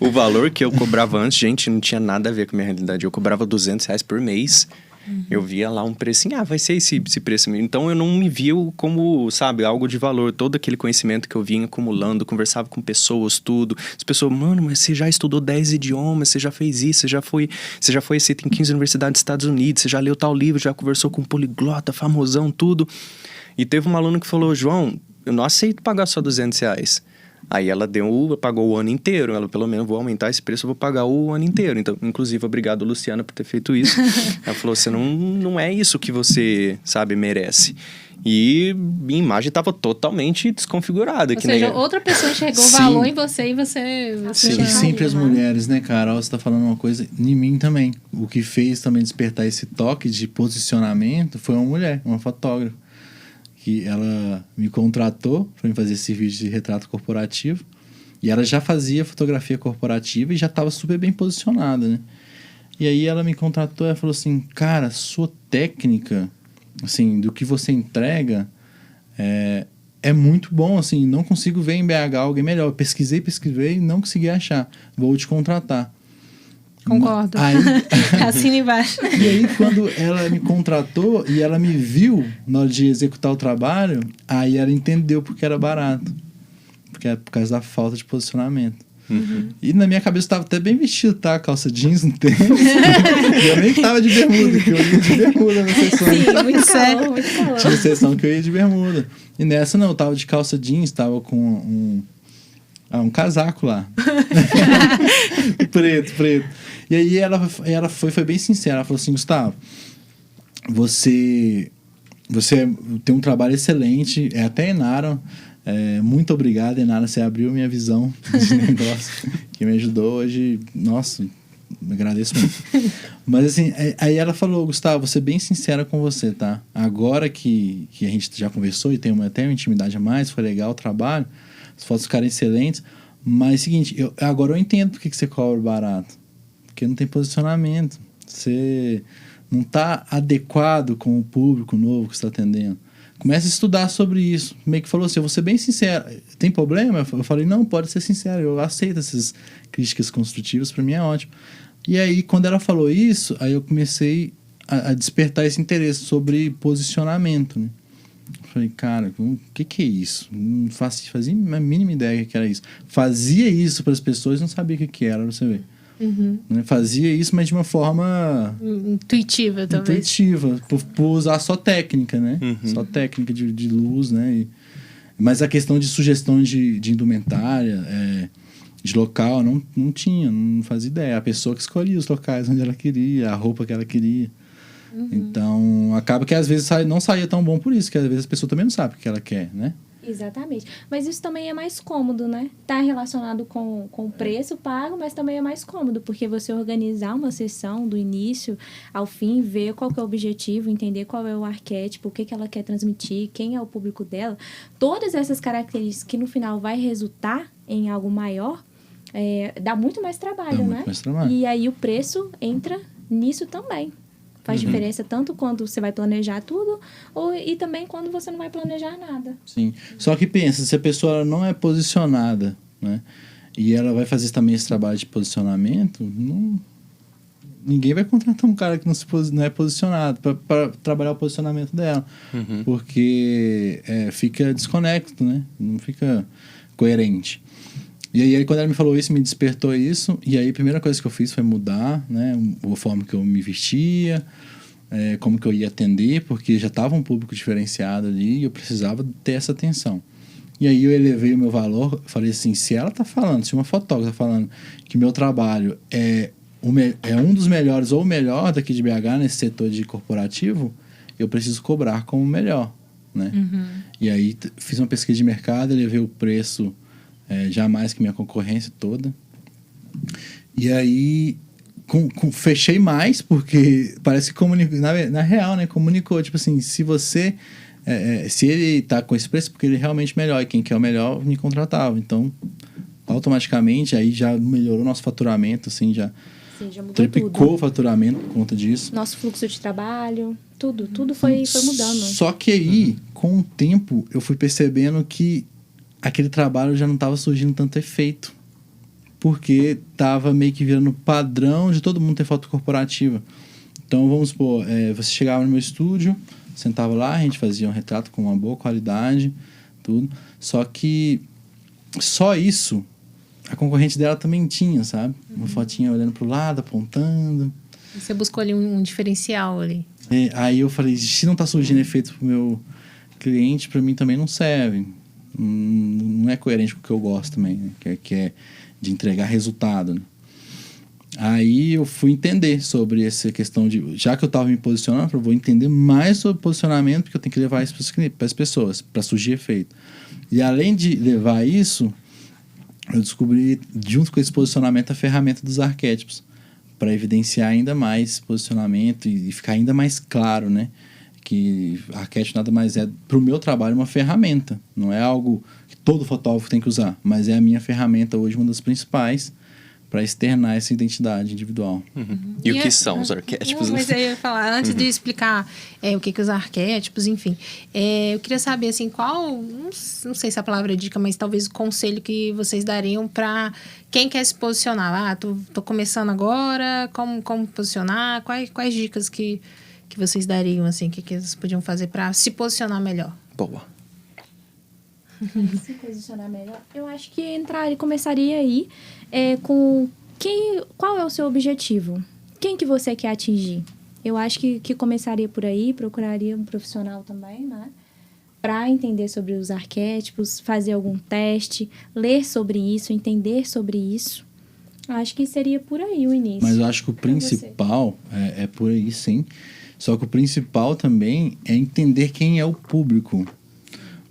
o valor que eu cobrava antes, gente, não tinha nada a ver com a minha realidade. Eu cobrava R$200 por mês. Eu via lá um preço assim, vai ser esse preço mesmo. Então, eu não me via como, sabe, algo de valor. Todo aquele conhecimento que eu vinha acumulando, conversava com pessoas, tudo. As pessoas, mano, mas você já estudou 10 idiomas, você já fez isso, você já foi aceito em 15 universidades dos Estados Unidos, você já leu tal livro, já conversou com um poliglota, famosão, tudo. E teve um aluno que falou, João, eu não aceito pagar só R$200. Aí ela pagou o ano inteiro. Ela, pelo menos, vou aumentar esse preço, eu vou pagar o ano inteiro. Então, inclusive, obrigado, Luciana, por ter feito isso. Ela falou, você não é isso que você, sabe, merece. E minha imagem estava totalmente desconfigurada. Ou seja, outra pessoa enxergou o valor em você e você Sim, sempre as mulheres, né, cara? Você tá falando uma coisa em mim também. O que fez também despertar esse toque de posicionamento foi uma mulher, uma fotógrafa. Que ela me contratou para me fazer esse vídeo de retrato corporativo. E ela já fazia fotografia corporativa e já estava super bem posicionada, né? E aí ela me contratou e falou assim, cara, sua técnica, assim, do que você entrega é muito bom, assim, não consigo ver em BH alguém melhor. Eu pesquisei e não consegui achar. Vou te contratar. Concordo. Assina embaixo. E aí, quando ela me contratou e ela me viu na hora de executar o trabalho, aí ela entendeu porque era barato. Porque é por causa da falta de posicionamento. Uhum. E na minha cabeça eu tava até bem vestido, tá? Calça jeans, não tênis. E eu nem tava de bermuda, que eu ia de bermuda na sessão. Sim, muito calor, muito calor. Tinha sessão que eu ia de bermuda. E nessa não, eu tava de calça jeans, tava com um casaco lá. preto. E aí ela foi bem sincera. Ela falou assim, Gustavo, você tem um trabalho excelente. Até Enara, muito obrigado, Enara. Você abriu minha visão de negócio, que me ajudou hoje. Nossa, me agradeço muito. Mas assim, aí ela falou, Gustavo, vou ser bem sincera com você, tá? Agora que a gente já conversou e tem até uma intimidade a mais, foi legal o trabalho, as fotos ficaram excelentes. Mas, seguinte, agora eu entendo por que você cobra barato. Porque não tem posicionamento. Você não está adequado com o público novo que você está atendendo. Começa a estudar sobre isso. Meio que falou assim, eu vou ser bem sincero. Tem problema? Eu falei, não, pode ser sincero. Eu aceito essas críticas construtivas, para mim é ótimo. E aí, quando ela falou isso, aí eu comecei a despertar esse interesse sobre posicionamento, né? Falei, cara, o que é isso? Não fazia a mínima ideia que era isso. Fazia isso para as pessoas e não sabia o que era, você vê. Uhum. Fazia isso, mas de uma forma... Intuitiva, talvez. Intuitiva, por usar só técnica, né? Uhum. Só técnica de luz, né? Mas a questão de sugestão de indumentária, de local, não tinha, não fazia ideia. A pessoa que escolhia os locais onde ela queria, a roupa que ela queria. Uhum. Então, acaba que às vezes não saía tão bom por isso, que às vezes a pessoa também não sabe o que ela quer, né? Exatamente. Mas isso também é mais cômodo, né? Tá relacionado com o preço pago, mas também é mais cômodo, porque você organizar uma sessão do início ao fim, ver qual que é o objetivo, entender qual é o arquétipo, o que ela quer transmitir, quem é o público dela, todas essas características que no final vai resultar em algo maior, dá muito mais trabalho, né? Muito mais trabalho. E aí o preço entra nisso também. Faz diferença tanto quando você vai planejar tudo e também quando você não vai planejar nada. Sim. Só que pensa, se a pessoa não é posicionada, né? E ela vai fazer também esse trabalho de posicionamento, ninguém vai contratar um cara que não é posicionado para trabalhar o posicionamento dela. Uhum. Porque fica desconecto, né? Não fica coerente. E aí, quando ela me falou isso, me despertou isso. E aí, a primeira coisa que eu fiz foi mudar, né? A forma que eu me vestia, como que eu ia atender, porque já estava um público diferenciado ali e eu precisava ter essa atenção. E aí, eu elevei o meu valor. Falei assim, se ela está falando, se uma fotógrafa está falando que meu trabalho é um dos melhores ou o melhor daqui de BH nesse setor de corporativo, eu preciso cobrar como o melhor, né? Uhum. E aí, fiz uma pesquisa de mercado, elevei o preço... já mais que minha concorrência toda. E aí fechei mais, porque parece que comunicou, na real, né? Comunicou, tipo assim, se você se ele tá com esse preço, porque ele é realmente melhor, e quem quer o melhor me contratava. Então, automaticamente, aí já melhorou nosso faturamento, assim, já triplicou o faturamento por conta disso. Nosso fluxo de trabalho, tudo foi mudando. Só que aí, com o tempo, eu fui percebendo que aquele trabalho já não estava surgindo tanto efeito. Porque estava meio que virando padrão de todo mundo ter foto corporativa. Então, vamos supor, você chegava no meu estúdio, sentava lá, a gente fazia um retrato com uma boa qualidade, tudo. Só que só isso, a concorrente dela também tinha, sabe? Uma fotinha olhando pro lado, apontando. Você buscou ali um diferencial ali. Aí eu falei, se não está surgindo efeito pro meu cliente, para mim também não serve. não é coerente com o que eu gosto também, né? Que é de entregar resultado, né? Aí eu fui entender sobre essa questão de... Já que eu estava me posicionando, eu vou entender mais sobre posicionamento, porque eu tenho que levar isso para as pessoas, para surgir efeito. E além de levar isso, eu descobri, junto com esse posicionamento, a ferramenta dos arquétipos, para evidenciar ainda mais posicionamento e ficar ainda mais claro, né? Que arquétipo nada mais é, para o meu trabalho, uma ferramenta. Não é algo que todo fotógrafo tem que usar, mas é a minha ferramenta hoje, uma das principais, para externar essa identidade individual. E o que são os arquétipos? Mas eu ia falar, antes de explicar o que os arquétipos, enfim, eu queria saber, assim, qual, não sei se a palavra é dica, mas talvez o conselho que vocês dariam para quem quer se posicionar. Tô começando agora, como posicionar? Quais dicas que vocês dariam, assim, que eles podiam fazer para se posicionar melhor? Boa. Se posicionar melhor, eu acho que começaria aí com qual é o seu objetivo? Quem que você quer atingir? Eu acho que começaria por aí, procuraria um profissional também, né? Para entender sobre os arquétipos, fazer algum teste, ler sobre isso, entender sobre isso. Eu acho que seria por aí o início. Mas eu acho que o principal é por aí, sim. Só que o principal também é entender quem é o público.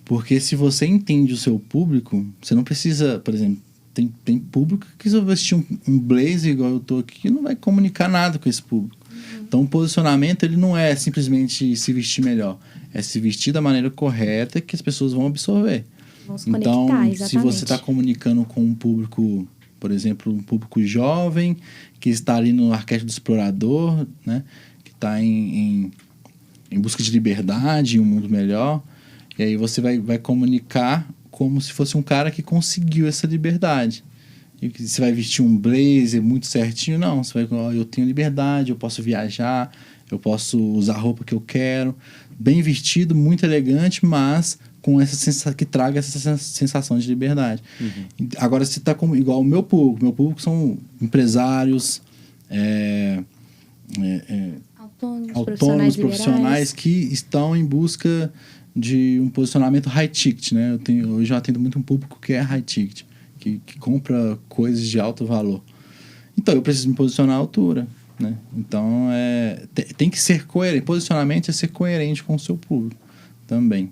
Porque se você entende o seu público, você não precisa, por exemplo, tem público que se eu vestir um blazer igual eu tô aqui, não vai comunicar nada com esse público. Então o posicionamento ele não é simplesmente se vestir melhor, é se vestir da maneira correta que as pessoas vão absorver. Vão se Então, conectar, exatamente. se você está comunicando com um público, por exemplo, um público jovem, que está ali no arquétipo do explorador, né, que está em busca de liberdade, um mundo melhor, e aí você vai comunicar como se fosse um cara que conseguiu essa liberdade. E você vai vestir um blazer muito certinho? Não, você vai, eu tenho liberdade, eu posso viajar, eu posso usar a roupa que eu quero. Bem vestido, muito elegante, mas com essa sensação, que traga essa sensação de liberdade. Agora, você está igual o meu público são empresários, autônomos, profissionais que estão em busca de um posicionamento high ticket, né? Hoje eu atendo muito um público que é high ticket, que compra coisas de alto valor. Então, eu preciso me posicionar à altura, né? Então, tem que ser coerente. Posicionamento é ser coerente com o seu público também.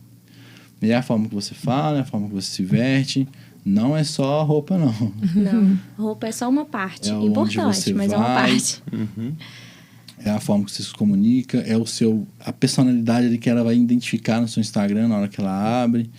E é a forma que você fala, é a forma que você se veste. Não é só roupa, não. Não, roupa é só uma parte. Importante, mas é uma parte. É a forma que você se comunica, a personalidade ali que ela vai identificar no seu Instagram na hora que ela abre,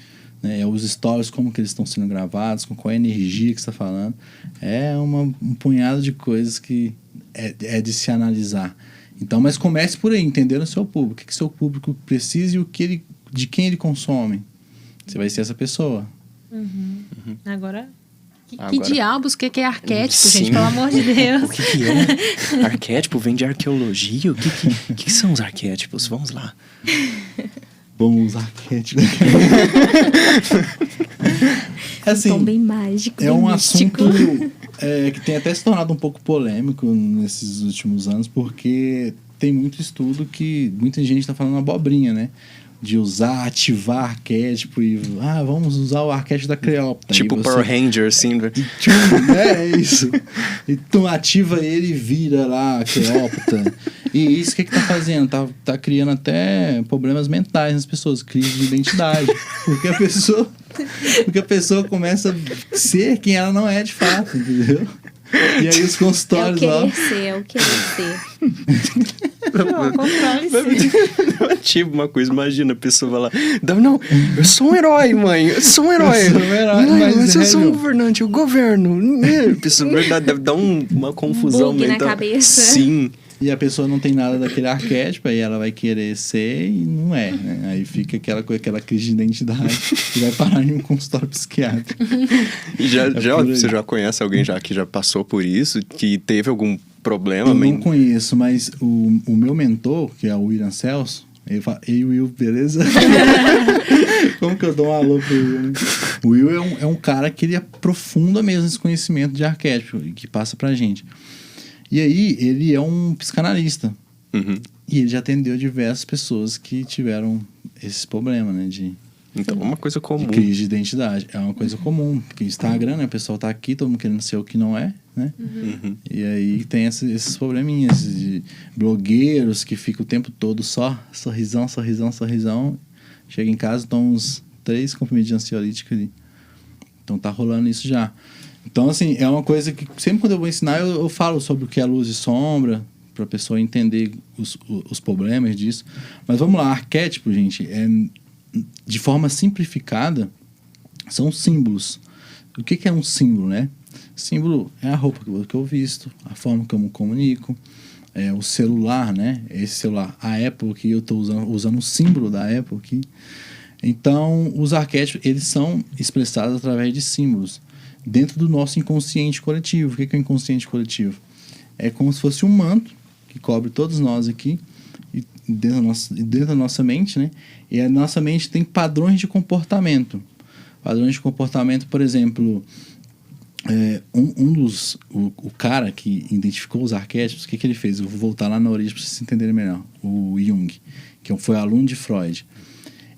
né? É os stories, como que eles estão sendo gravados, com qual energia que você está falando. É um punhado de coisas que é de se analisar. Então, mas comece por aí, entendendo o seu público, o que seu público precisa e de quem ele consome. Você vai ser essa pessoa. Agora... Que diabos, o que é arquétipo, Sim. gente? Pelo amor de Deus. O que é? Arquétipo vem de arqueologia? O que são os arquétipos? Vamos lá. Bom, os arquétipos. Assim, Tom bem mágico, é um místico. assunto que tem até se tornado um pouco polêmico nesses últimos anos, porque tem muito estudo que muita gente está falando abobrinha, né? De ativar arquétipo e... vamos usar o arquétipo da Cleópatra. Tipo Power Ranger, assim. É isso. E tu ativa ele e vira lá a Cleópatra. E isso o que tá fazendo? Tá criando até problemas mentais nas pessoas. Crise de identidade. Porque a pessoa começa a ser quem ela não é de fato, entendeu? E aí os consultórios lá... É o querer ser. Tipo uma coisa, imagina a pessoa vai lá, não, eu sou um herói, mãe, eu sou um herói. Eu sou um herói, mas eu sou um governante, o governo. A pessoa deve dar uma confusão bug na cabeça. Sim. E a pessoa não tem nada daquele arquétipo, aí ela vai querer ser e não é, né? Aí fica aquela crise de identidade e vai parar em um consultório psiquiátrico. E você já conhece alguém que já passou por isso, que teve algum problema? Eu não conheço, mas o meu mentor, que é o William Celso, ele fala, ei Will, beleza? Como que eu dou um alô pro Will? O Will é um cara que ele aprofunda mesmo esse conhecimento de arquétipo que passa pra gente. E aí, ele é um psicanalista. E ele já atendeu diversas pessoas que tiveram esse problema, né? Então é uma coisa comum. Crise de identidade. É uma coisa comum. Porque Instagram, né? O pessoal tá aqui, todo mundo querendo ser o que não é, né? E aí tem esses probleminhas de blogueiros que ficam o tempo todo só sorrisão. Chega em casa, toma uns 3 comprimidos de ansiolítico ali. Então tá rolando isso já. Então, assim, é uma coisa que sempre quando eu vou ensinar, eu falo sobre o que é luz e sombra, para a pessoa entender os problemas disso. Mas vamos lá, arquétipo, gente, de forma simplificada, são símbolos. O que é um símbolo, né? Símbolo é a roupa que eu visto, a forma que eu me comunico, o celular, né? Esse celular, a Apple aqui, eu estou usando o símbolo da Apple aqui. Então, os arquétipos, eles são expressados através de símbolos dentro do nosso inconsciente coletivo. O que é o inconsciente coletivo? É como se fosse um manto que cobre todos nós aqui, e dentro da nossa mente, né? E a nossa mente tem padrões de comportamento. Padrões de comportamento, por exemplo, o cara que identificou os arquétipos, o que ele fez? Eu vou voltar lá na origem para vocês entenderem melhor. O Jung, que foi aluno de Freud.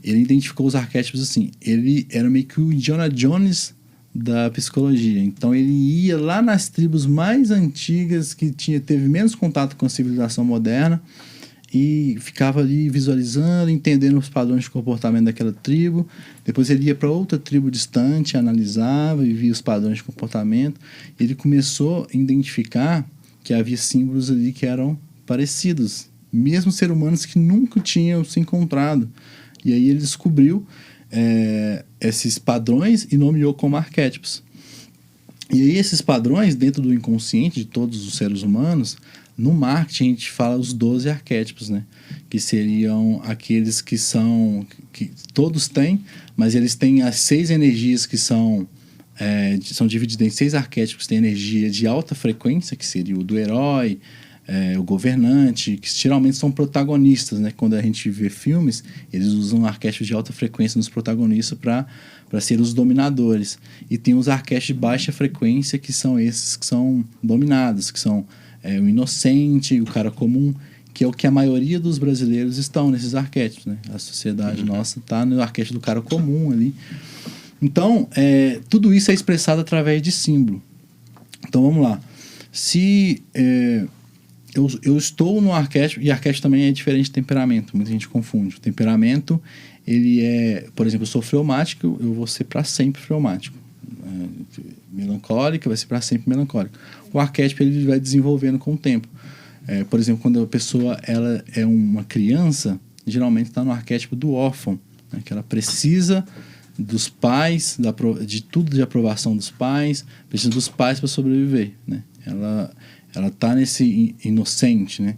Ele identificou os arquétipos assim. Ele era meio que o Indiana Jones da psicologia. Então ele ia lá nas tribos mais antigas que teve menos contato com a civilização moderna e ficava ali visualizando, entendendo os padrões de comportamento daquela tribo. Depois ele ia para outra tribo distante, analisava e via os padrões de comportamento. Ele começou a identificar que havia símbolos ali que eram parecidos, mesmo seres humanos que nunca tinham se encontrado. E aí ele descobriu esses padrões e nomeou como arquétipos. E aí esses padrões, dentro do inconsciente de todos os seres humanos, no marketing a gente fala os 12 arquétipos, né? Que seriam aqueles que todos têm, mas eles têm as 6 energias que são divididas em 6 arquétipos. Tem energia de alta frequência, que seria o do herói, o governante, que geralmente são protagonistas, né? Quando a gente vê filmes, eles usam arquétipos de alta frequência nos protagonistas para ser os dominadores. E tem os arquétipos de baixa frequência, que são esses que são dominados, que são o inocente, o cara comum, que é o que a maioria dos brasileiros estão nesses arquétipos, né? A sociedade nossa está no arquétipo do cara comum ali. Então, tudo isso é expressado através de símbolo. Então, vamos lá. Se eu estou no arquétipo, e arquétipo também é diferente de temperamento, muita gente confunde. O temperamento, ele por exemplo, eu sou fleumático, eu vou ser para sempre fleumático. Melancólica, vai ser para sempre melancólico. O arquétipo, ele vai desenvolvendo com o tempo. Por exemplo, quando a pessoa ela é uma criança, geralmente está no arquétipo do órfão, né? Que ela precisa dos pais, de tudo de aprovação dos pais, precisa dos pais para sobreviver, né? Ela tá nesse inocente, né?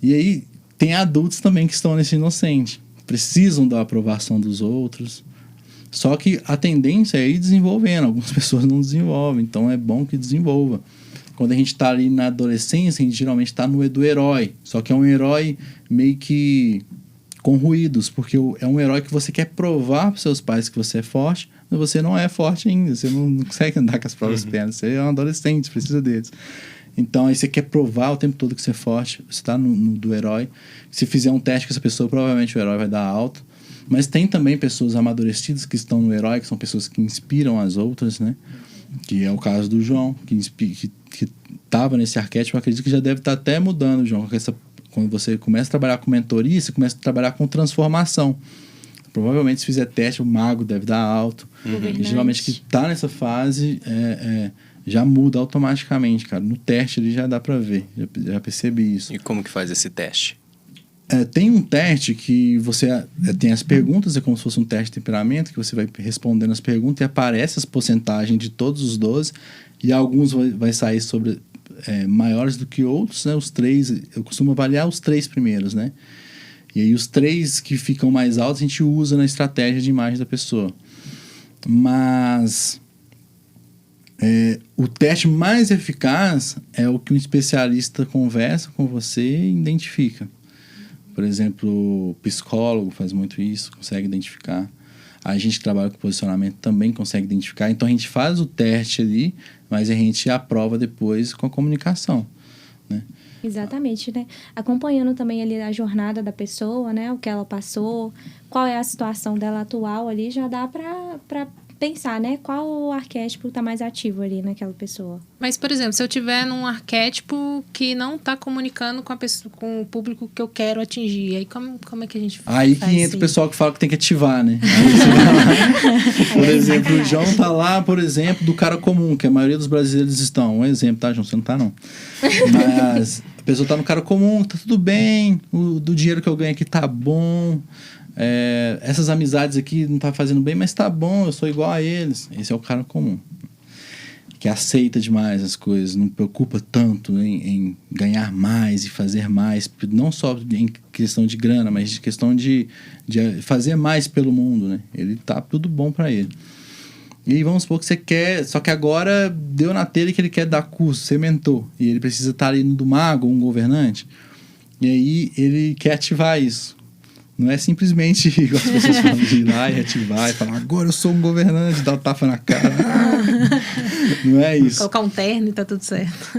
E aí tem adultos também que estão nesse inocente, precisam da aprovação dos outros. Só que a tendência é ir desenvolvendo. Algumas pessoas não desenvolvem, então é bom que desenvolva. Quando a gente está ali na adolescência, a gente geralmente está no do herói. Só que é um herói meio que com ruídos, porque é um herói que você quer provar para os seus pais que você é forte, mas você não é forte ainda. Você não consegue andar com as próprias pernas. Você é um adolescente, precisa deles. Então, aí você quer provar o tempo todo que você é forte. Você está no do herói. Se fizer um teste com essa pessoa, provavelmente o herói vai dar alto. Mas tem também pessoas amadurecidas que estão no herói, que são pessoas que inspiram as outras, né? Que é o caso do João, que estava nesse arquétipo. Eu acredito que já deve estar até mudando, João. Quando você começa a trabalhar com mentoria, você começa a trabalhar com transformação. Provavelmente, se fizer teste, o mago deve dar alto. E geralmente, que está nessa fase, já muda automaticamente, cara. No teste, ele já dá para ver. Já percebi isso. E como que faz esse teste? Tem um teste que você tem as perguntas, é como se fosse um teste de temperamento, que você vai respondendo as perguntas e aparece as porcentagens de todos os 12, e alguns vai sair sobre maiores do que outros, né? Os 3, eu costumo avaliar os 3 primeiros, né? E aí os 3 que ficam mais altos a gente usa na estratégia de imagem da pessoa. Mas o teste mais eficaz é o que um especialista conversa com você e identifica. Por exemplo, o psicólogo faz muito isso, consegue identificar. A gente que trabalha com posicionamento também consegue identificar. Então, a gente faz o teste ali, mas a gente aprova depois com a comunicação, né? Exatamente, né? Acompanhando também ali a jornada da pessoa, né? O que ela passou, qual é a situação dela atual ali, já dá para pensar, né? Qual o arquétipo está mais ativo ali naquela pessoa. Mas, por exemplo, se eu tiver num arquétipo que não está comunicando com a pessoa, com o público que eu quero atingir, aí como é que a gente faz? Aí que entra isso? o pessoal que fala que tem que ativar, né? Aí você vai lá. Por exemplo, o João tá lá, por exemplo, do cara comum, que a maioria dos brasileiros estão. Um exemplo, tá, João? Você não tá, não. Mas a pessoa tá no cara comum, tá tudo bem, do dinheiro que eu ganho aqui tá bom. Essas amizades aqui não tá fazendo bem, mas tá bom, eu sou igual a eles. Esse é o cara comum, que aceita demais as coisas, não preocupa tanto em ganhar mais e fazer mais, não só em questão de grana, mas de questão de fazer mais pelo mundo, né? Ele tá tudo bom para ele. E vamos supor que você quer, só que agora deu na telha que ele quer dar curso, ser mentor, e ele precisa estar ali no do mago, um governante, e aí ele quer ativar isso. Não é simplesmente igual as pessoas falam de ir lá e ativar e falar, agora eu sou um governante, dar um tapa na cara. Não é isso. Colocar um terno e tá tudo certo.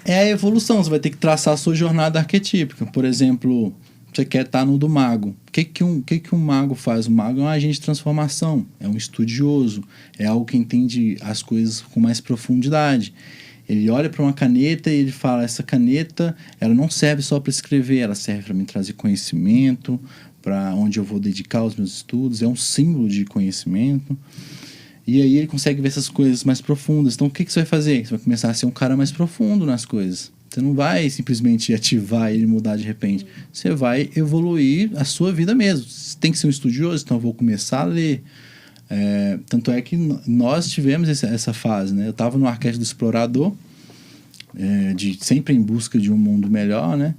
É a evolução, você vai ter que traçar a sua jornada arquetípica. Por exemplo, você quer estar no do mago. O que um mago faz? O mago é um agente de transformação, é um estudioso, é algo que entende as coisas com mais profundidade. Ele olha para uma caneta e ele fala, essa caneta, ela não serve só para escrever, ela serve para me trazer conhecimento, para onde eu vou dedicar os meus estudos, é um símbolo de conhecimento. E aí ele consegue ver essas coisas mais profundas. Então o que você vai fazer? Você vai começar a ser um cara mais profundo nas coisas. Você não vai simplesmente ativar ele e mudar de repente. Você vai evoluir a sua vida mesmo. Você tem que ser um estudioso, então eu vou começar a ler. Tanto é que nós tivemos essa fase, né? Eu estava no arquétipo do explorador, de sempre em busca de um mundo melhor, né?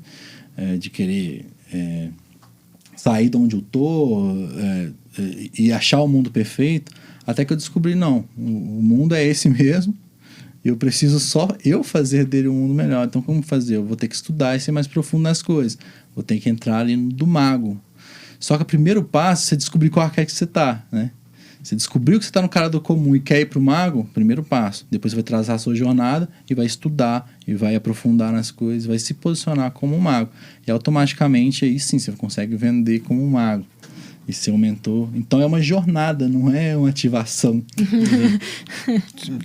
De querer sair de onde eu tô e achar o mundo perfeito, até que eu descobri, não, o mundo é esse mesmo, eu preciso só eu fazer dele um mundo melhor. Então como fazer? Eu vou ter que estudar e ser mais profundo nas coisas, vou ter que entrar ali do mago. Só que o primeiro passo é você descobrir qual arquétipo você tá, né? Você descobriu que você está no cara do comum e quer ir para o mago, primeiro passo. Depois você vai traçar a sua jornada e vai estudar, e vai aprofundar nas coisas, vai se posicionar como um mago. E automaticamente aí sim você consegue vender como um mago e ser um mentor. Então é uma jornada, não é uma ativação.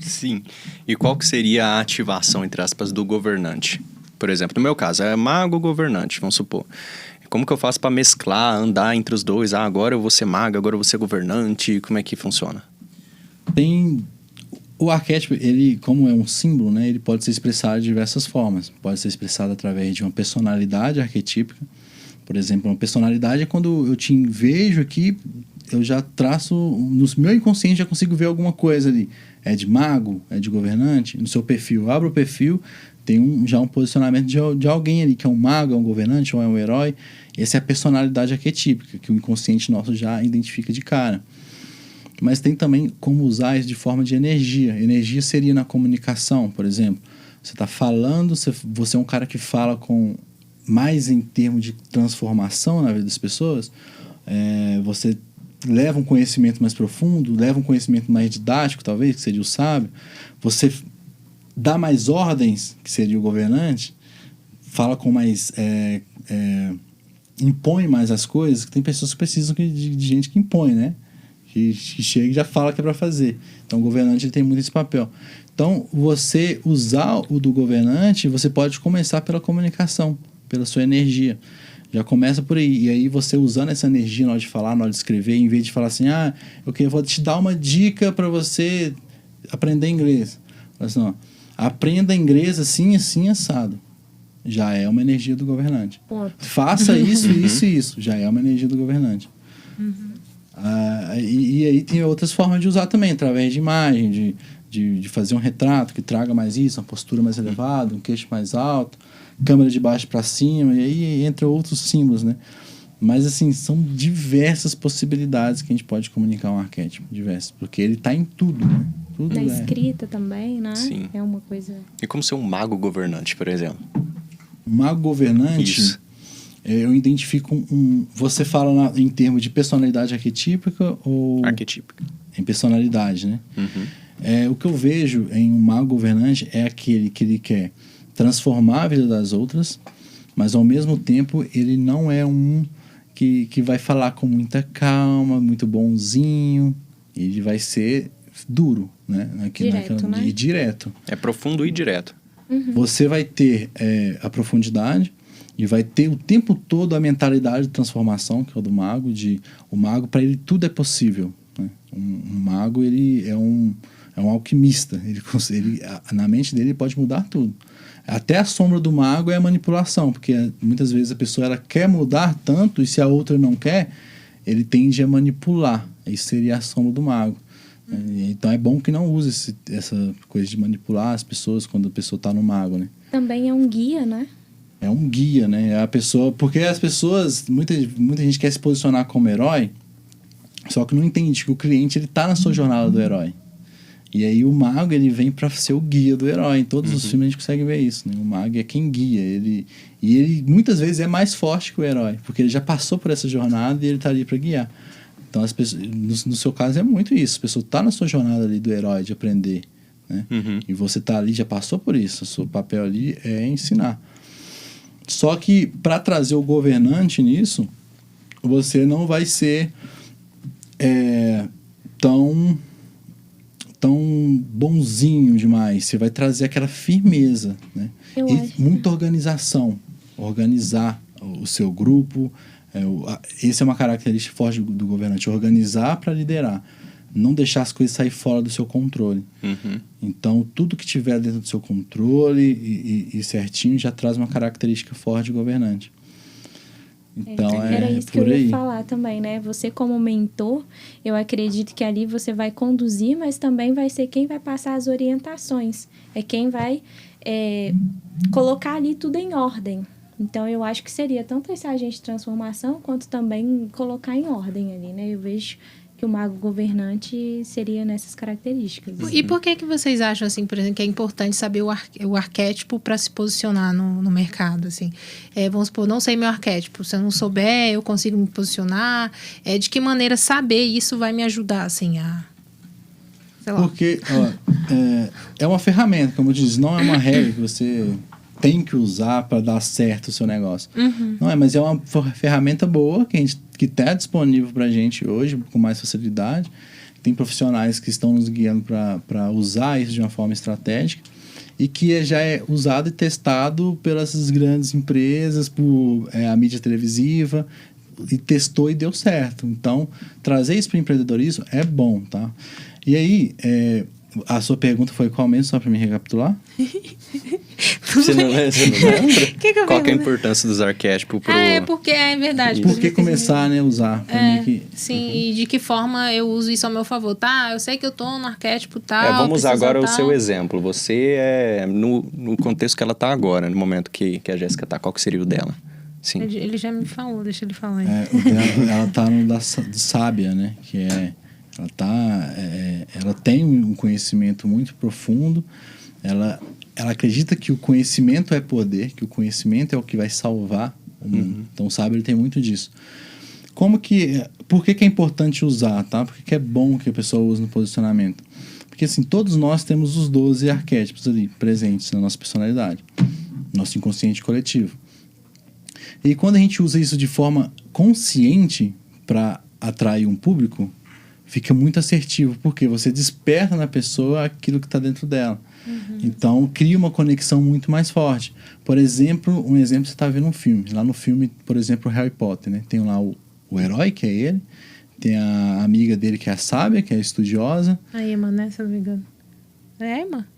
Sim. E qual que seria a ativação, entre aspas, do governante? Por exemplo, no meu caso, é mago governante, vamos supor. Como que eu faço para mesclar, andar entre os dois? Agora eu vou ser mago, agora eu vou ser governante. Como é que funciona? O arquétipo, ele, como é um símbolo, né, ele pode ser expressado de diversas formas. Pode ser expressado através de uma personalidade arquetípica. Por exemplo, uma personalidade é quando eu te vejo aqui, eu já traço, no meu inconsciente já consigo ver alguma coisa ali. É de mago? É de governante? No seu perfil, eu abro o perfil, tem já um posicionamento de alguém ali, que é um mago, é um governante ou é um herói. Essa é a personalidade arquetípica, que o inconsciente nosso já identifica de cara. Mas tem também como usar isso de forma de energia. Energia seria na comunicação, por exemplo. Você está falando, você é um cara que fala com mais em termos de transformação na vida das pessoas. Você leva um conhecimento mais profundo, leva um conhecimento mais didático, talvez, que seria o sábio. Você dá mais ordens, que seria o governante, fala com mais... impõe mais as coisas, que tem pessoas que precisam de gente que impõe, né? Que chega e já fala que é para fazer. Então o governante ele tem muito esse papel. Então você usar o do governante, você pode começar pela comunicação, pela sua energia. Já começa por aí. E aí você usando essa energia na hora de falar, na hora de escrever, em vez de falar assim, eu vou te dar uma dica para você aprender inglês. Assim, ó, aprenda inglês assim, assim, assado. Já é uma energia do governante. Ponto. Faça isso, isso e isso. Já é uma energia do governante. E aí tem outras formas de usar também, através de imagem, de fazer um retrato que traga mais isso, uma postura mais elevada, um queixo mais alto, câmera de baixo para cima, e aí entre outros símbolos, né? Mas assim, são diversas possibilidades que a gente pode comunicar um arquétipo, diversas, porque ele está em tudo, né? Tudo Na escrita também, né? Sim. É uma coisa... E como ser um mago governante, por exemplo? Mago governante, Isso. Eu identifico você fala em termos de personalidade arquetípica ou... Arquetípica. Em personalidade, né? Uhum. O que eu vejo em um mago governante é aquele que ele quer transformar a vida das outras, mas ao mesmo tempo ele não é um que vai falar com muita calma, muito bonzinho. Ele vai ser duro, né? Direto, né? E direto. É profundo e direto. Você vai ter a profundidade e vai ter o tempo todo a mentalidade de transformação, que é o do mago. O mago, para ele, tudo é possível, né? Um mago, ele é um alquimista. Na mente dele, ele pode mudar tudo. Até a sombra do mago é a manipulação, porque muitas vezes a pessoa ela quer mudar tanto e se a outra não quer, ele tende a manipular. Isso seria a sombra do mago. Então é bom que não use essa coisa de manipular as pessoas quando a pessoa está no mago, né? Também é um guia, né? É um guia, né? A pessoa, porque as pessoas, muita gente quer se posicionar como herói, só que não entende que o cliente ele tá na sua jornada do herói. E aí o mago ele vem para ser o guia do herói. Em todos os filmes a gente consegue ver isso, né? O mago é quem guia. Ele muitas vezes é mais forte que o herói, porque ele já passou por essa jornada e ele tá ali para guiar. Então as pessoas, no seu caso é muito isso. A pessoa tá na sua jornada ali do herói, de aprender, né? E você tá ali, já passou por isso. O seu papel ali é ensinar. Só que para trazer o governante nisso, você não vai ser tão bonzinho demais. Você vai trazer aquela firmeza, né? Muita organização. Organizar o seu grupo. Essa é uma característica forte do governante. Organizar para liderar. Não deixar as coisas sair fora do seu controle. Então, tudo que tiver dentro do seu controle e certinho já traz uma característica forte de governante. Então, era isso que por eu aí. ia falar também, né? Você como mentor, eu acredito que ali você vai conduzir, mas também vai ser quem vai passar as orientações. É quem vai colocar ali tudo em ordem. Então, eu acho que seria tanto esse agente de transformação, quanto também colocar em ordem ali, né? Eu vejo que o mago governante seria nessas características. E por que vocês acham, assim, por exemplo, que é importante saber o arquétipo para se posicionar no mercado, assim? Vamos supor, não sei meu arquétipo. Se eu não souber, eu consigo me posicionar. De que maneira saber isso vai me ajudar, assim, a... Sei lá. Porque é uma ferramenta, como eu disse, não é uma regra que você tem que usar para dar certo o seu negócio. Não mas é uma ferramenta boa que está disponível para a gente hoje com mais facilidade. Tem profissionais que estão nos guiando para usar isso de uma forma estratégica e que já é usado e testado pelas grandes empresas, por a mídia televisiva, e testou e deu certo. Então, trazer isso para o empreendedorismo é bom, tá? E aí, a sua pergunta foi qual mesmo, só para me recapitular? Você não lembra? Qual que é a perguntei? importância dos arquétipos pro... Porque é verdade. Por que começar, né, a usar? Sim, e de que forma eu uso isso ao meu favor. Tá, eu sei que eu tô no arquétipo tal. vamos usar agora tal. o seu exemplo. Você no contexto que ela tá agora, no momento que a Jéssica tá, qual que seria o dela? Sim. Ele já me falou, deixa ele falar aí. O dela, ela tá no da sábia, né? Que ela tem um conhecimento muito profundo. Ela acredita que o conhecimento é poder, que o conhecimento é o que vai salvar o mundo. Então, o sábio, ele tem muito disso. Por que é importante usar, tá? Por que é bom que a pessoa use no posicionamento? Porque, assim, todos nós temos os 12 arquétipos ali presentes na nossa personalidade, nosso inconsciente coletivo. E quando a gente usa isso de forma consciente para atrair um público, fica muito assertivo, porque você desperta na pessoa aquilo que está dentro dela. Então, cria uma conexão muito mais forte. Por exemplo, você está vendo um filme. Lá no filme, por exemplo, Harry Potter, né? Tem lá o herói, que é ele. Tem a amiga dele, que é a sábia, que é a estudiosa. A Emma, né? Se eu não me engano. É a Emma?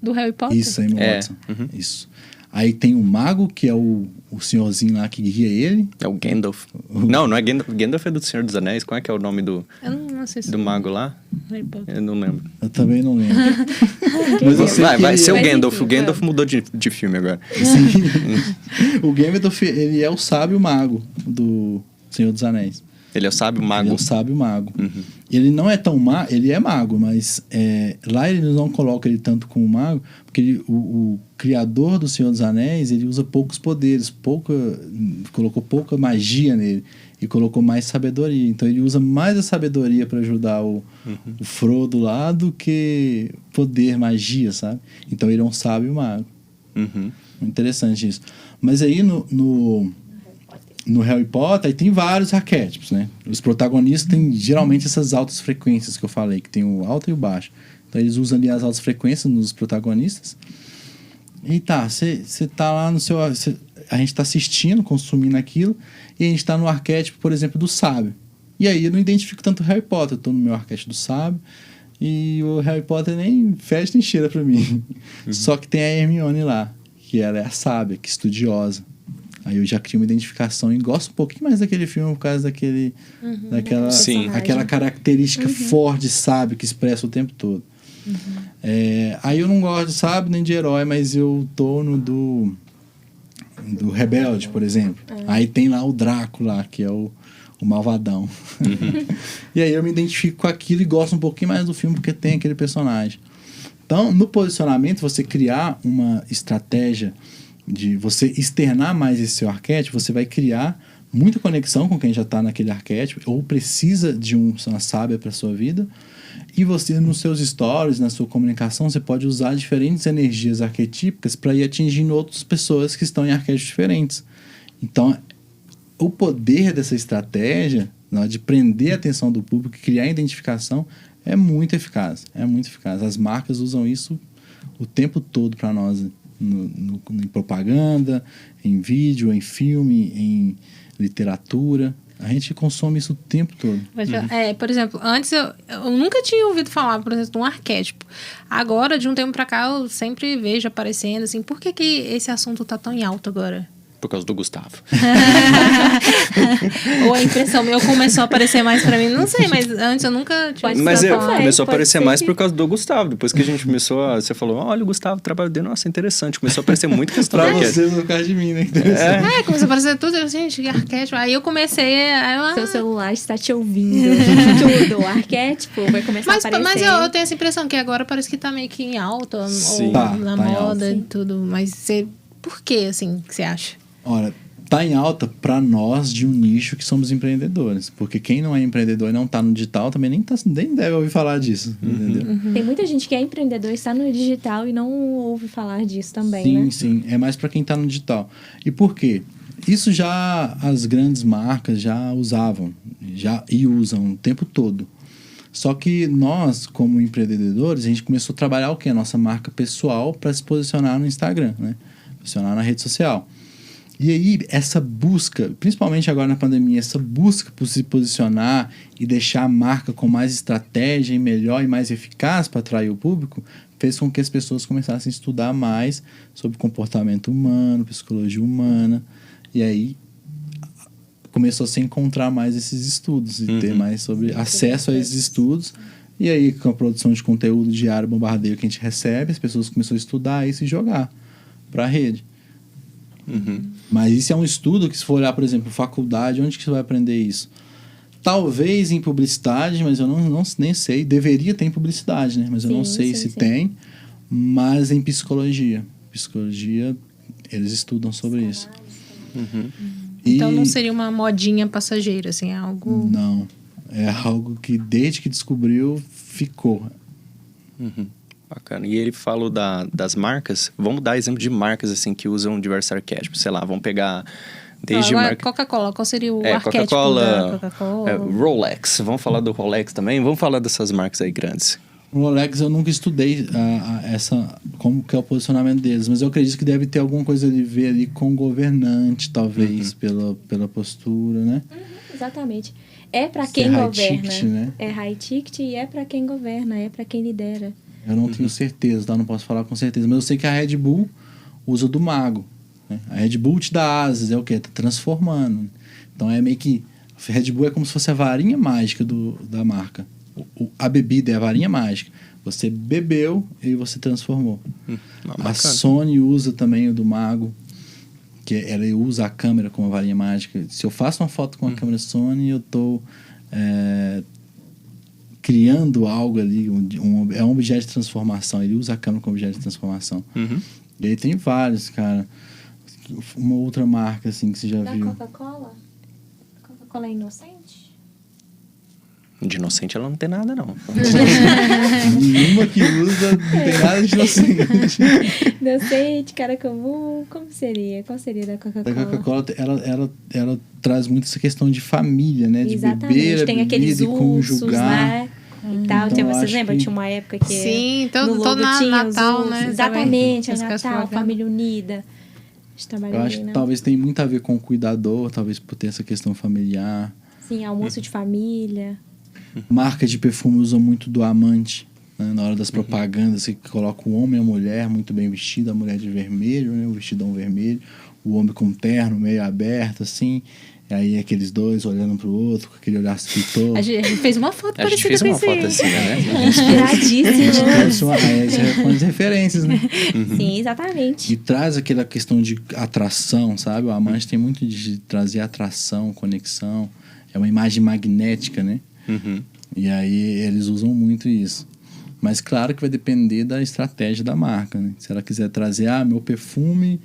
Do Harry Potter? Isso, a Emma Watson. Isso. Aí tem o mago, que é o senhorzinho lá que guia ele. É o Gandalf. Não é Gandalf. Gandalf é do Senhor dos Anéis. Qual é que é o nome do sei se do mago lá? Harry Potter. Eu não lembro. Eu também não lembro. Mas eu sei Vai ser o Mas Gandalf. enfim, O Gandalf mudou de filme agora. O Gandalf, ele é o sábio mago do Senhor dos Anéis. Ele é o sábio mago. Ele é o sábio mago. Ele não é tão mago, ele é mago, mas lá ele não coloca ele tanto como mago, porque o criador do Senhor dos Anéis, ele usa poucos poderes, colocou pouca magia nele e colocou mais sabedoria. Então ele usa mais a sabedoria para ajudar o Frodo lá do que poder, magia, sabe? Então ele é um sábio mago. Interessante isso. Mas aí no Harry Potter aí tem vários arquétipos, né? Os protagonistas têm geralmente essas altas frequências que eu falei, que tem o alto e o baixo. Então eles usam ali as altas frequências nos protagonistas. E tá, você tá lá no seu... a gente tá assistindo, consumindo aquilo, e a gente tá no arquétipo, por exemplo, do sábio. E aí eu não identifico tanto o Harry Potter, eu tô no meu arquétipo do sábio, e o Harry Potter nem fede nem cheira pra mim. Só que tem a Hermione lá, que ela é a sábia, que é estudiosa. Aí eu já crio uma identificação e gosto um pouquinho mais daquele filme por causa daquela Sim. aquela característica forte, sábio, que expressa o tempo todo. Aí eu não gosto de sábio nem de herói, mas eu tô no do Rebelde, por exemplo. Aí tem lá o Draco lá, que é o malvadão. E aí eu me identifico com aquilo e gosto um pouquinho mais do filme porque tem aquele personagem. Então, no posicionamento, você criar uma estratégia de você externar mais esse seu arquétipo, você vai criar muita conexão com quem já está naquele arquétipo ou precisa de uma sábia para sua vida. E você, nos seus stories, na sua comunicação, você pode usar diferentes energias arquetípicas para ir atingindo outras pessoas que estão em arquétipos diferentes. Então, o poder dessa estratégia, né, de prender a atenção do público, criar identificação, é muito eficaz. É muito eficaz. As marcas usam isso o tempo todo para nós, em propaganda, em vídeo, em filme, em literatura. A gente consome isso o tempo todo. Por exemplo, antes eu nunca tinha ouvido falar, por exemplo, de um arquétipo. Agora, de um tempo pra cá, eu sempre vejo aparecendo, assim, por que esse assunto tá tão em alta agora? Por causa do Gustavo. Ou a impressão minha começou a aparecer mais pra mim, não sei, mas antes eu nunca tinha Mas falar. começou a aparecer mais por causa do Gustavo. Depois que a gente começou você falou, olha, o Gustavo trabalha dele, nossa, interessante. Começou a aparecer muito questão Pra de arquétipo. vocês, no caso de mim, né? Começou a aparecer tudo, gente, que arquétipo. Aí eu comecei, Seu celular está te ouvindo. Tudo, o arquétipo vai começar a aparecer. Mas eu tenho essa impressão que agora parece que tá meio que em alta, Sim. ou na tá moda e tudo. Mas por que, assim, que você acha? Olha, tá em alta para nós de um nicho que somos empreendedores. Porque quem não é empreendedor e não tá no digital também nem deve ouvir falar disso. Entendeu? Tem muita gente que é empreendedor, está no digital e não ouve falar disso também, Sim, né? sim. É mais para quem tá no digital. E por quê? Isso já as grandes marcas já usavam e usam o tempo todo. Só que nós, como empreendedores, a gente começou a trabalhar o quê? A nossa marca pessoal para se posicionar no Instagram, né? Posicionar na rede social. E aí, essa busca, principalmente agora na pandemia, essa busca por se posicionar e deixar a marca com mais estratégia e melhor e mais eficaz para atrair o público, fez com que as pessoas começassem a estudar mais sobre comportamento humano, psicologia humana. E aí, começou a se encontrar mais esses estudos e ter mais sobre acesso a esses estudos. E aí, com a produção de conteúdo diário, bombardeio que a gente recebe, as pessoas começaram a estudar isso e jogar para a rede. Mas isso é um estudo que, se for olhar, por exemplo, faculdade, onde que você vai aprender isso? Talvez em publicidade, mas eu nem sei. Deveria ter em publicidade, né? Mas eu não sei se tem. Mas em psicologia. Psicologia, eles estudam sobre isso. Então não seria uma modinha passageira, assim, é algo... Não. É algo que, desde que descobriu, ficou. Bacana. E ele falou das marcas. Vamos dar exemplo de marcas, assim, que usam diversos arquétipos. Sei lá, vamos pegar desde marca... Coca-Cola, qual seria o arquétipo Coca-Cola, da Coca-Cola? Rolex. Vamos falar do Rolex também? Vamos falar dessas marcas aí grandes. O Rolex eu nunca estudei como que é o posicionamento deles, mas eu acredito que deve ter alguma coisa a ver ali com o governante, talvez, pela postura, né? Exatamente. É para quem high governa. ticket, né? É high ticket e é para quem governa, é para quem lidera. Eu não tenho certeza, tá? Não posso falar com certeza, mas eu sei que a Red Bull usa do mago, né? A Red Bull te dá asas, é o quê? Tá transformando. Então é meio que... A Red Bull é como se fosse a varinha mágica da marca. A bebida é a varinha mágica. Você bebeu e você transformou. A Sony usa também o do mago, que ela usa a câmera como a varinha mágica. Se eu faço uma foto com a câmera Sony, eu estou criando algo ali, é um objeto de transformação. Ele usa a câmera como objeto de transformação. E aí tem vários, cara. Uma outra marca, assim, que você já viu. Da Coca-Cola? Coca-Cola é inocente? De inocente ela não tem nada, não. Nenhuma que usa não tem nada de inocente. Inocente, cara comum, como seria? Qual seria da A Coca-Cola? Coca-Cola, ela traz muito essa questão de família, né? De Exatamente, beber a tem bebida aqueles e ursos, conjugar. né? E tal. Então, Vocês acho lembram? que- Tinha uma época que Sim, no todo logo tinha os Natal, ursos. né? Exatamente, é também. As Natal, casas família unida. A gente trabalhou Eu ali, acho que né? talvez tenha muito a ver com o cuidador, talvez por ter essa questão familiar. Sim, almoço de família. Marca de perfume usa muito do amante, né? Na hora das propagandas, você coloca o homem e a mulher muito bem vestido, a mulher de vermelho, né? O vestidão vermelho, o homem com terno meio aberto, assim. E aí aqueles dois olhando pro outro, com aquele olhar escritor. A gente fez uma foto A gente parecida fez com uma esse foto aí. assim, né? Inspiradíssimo. Com as referências, né? Sim, exatamente. E traz aquela questão de atração, sabe? O amante tem muito de trazer atração, conexão. É uma imagem magnética, né? Uhum. E aí eles usam muito isso. Mas claro que vai depender da estratégia da marca, né? Se ela quiser trazer, meu perfume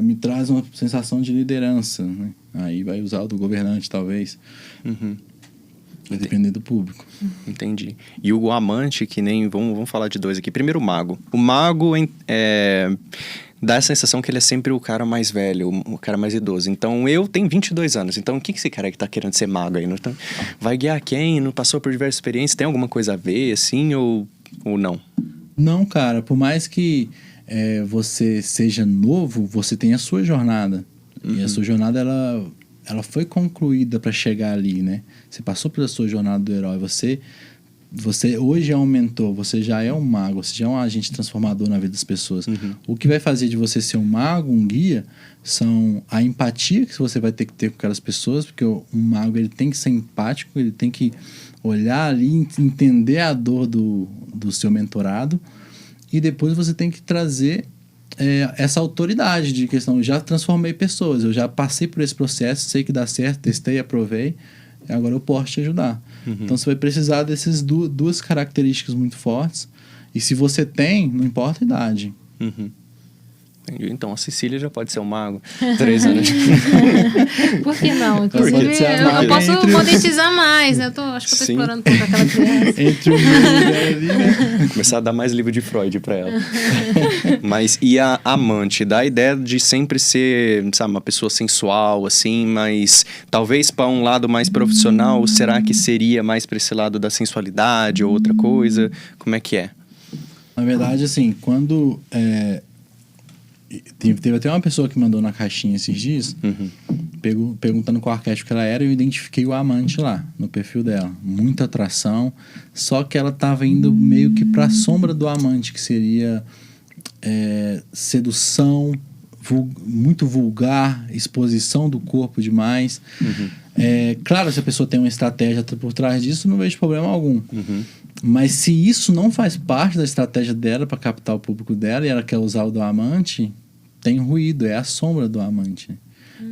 me traz uma sensação de liderança, né? Aí vai usar o do governante, talvez. Uhum. Vai depender do público. Entendi. E o amante, que nem... Vamos falar de dois aqui. Primeiro, o mago. O mago dá a sensação que ele é sempre o cara mais velho, o cara mais idoso. Então, eu tenho 22 anos. Então, o que esse cara que tá querendo ser mago aí? Então, vai guiar quem? Não passou por diversas experiências? Tem alguma coisa a ver, assim, ou não? Não, cara. Por mais que você seja novo, você tem a sua jornada. E a sua jornada, ela foi concluída para chegar ali, né? Você passou pela sua jornada do herói. Você hoje é um mentor, você já é um mago, você já é um agente transformador na vida das pessoas. O que vai fazer de você ser um mago, um guia, são a empatia que você vai ter que ter com aquelas pessoas, porque um mago ele tem que ser empático, ele tem que olhar ali, entender a dor do seu mentorado, e depois você tem que trazer essa autoridade de questão. Eu já transformei pessoas, eu já passei por esse processo, sei que dá certo, testei, aprovei, agora eu posso te ajudar. Então você vai precisar dessas duas características muito fortes, e se você tem, não importa a idade. Entendi. Então, a Cecília já pode ser um mago. 3 anos. Por que não? Pode Inclusive, ser a eu maga posso entre os- monetizar mais, né? Acho que eu tô Sim. explorando um pouco aquela criança. Entre o meu e ali, né? Começar a dar mais livro de Freud pra ela. Mas, e a amante? Dá a ideia de sempre ser, sabe, uma pessoa sensual, assim, mas talvez para um lado mais profissional, será que seria mais pra esse lado da sensualidade ou outra coisa? Como é que é? Na verdade, assim, quando... Teve até uma pessoa que mandou na caixinha esses dias, perguntando qual arquétipo que ela era, e eu identifiquei o amante lá, no perfil dela. Muita atração, só que ela estava indo meio que para a sombra do amante, que seria sedução, muito vulgar, exposição do corpo demais. Claro, se a pessoa tem uma estratégia por trás disso, não vejo problema algum. Mas se isso não faz parte da estratégia dela para captar o público dela e ela quer usar o do amante, tem ruído, é a sombra do amante, né?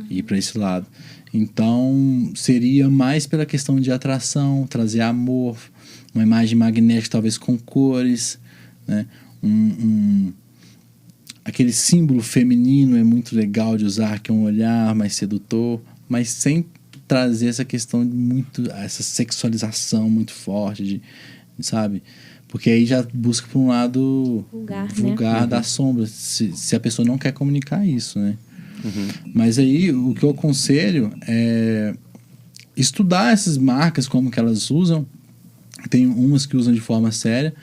Ir para esse lado. Então, seria mais pela questão de atração, trazer amor, uma imagem magnética, talvez com cores, né? Aquele símbolo feminino é muito legal de usar, que é um olhar mais sedutor, mas sem trazer essa questão de essa sexualização muito forte, sabe? Porque aí já busca por um lado vulgar da sombra, se a pessoa não quer comunicar isso, né? Mas aí o que eu aconselho é estudar essas marcas, como que elas usam. Tem umas que usam de forma séria,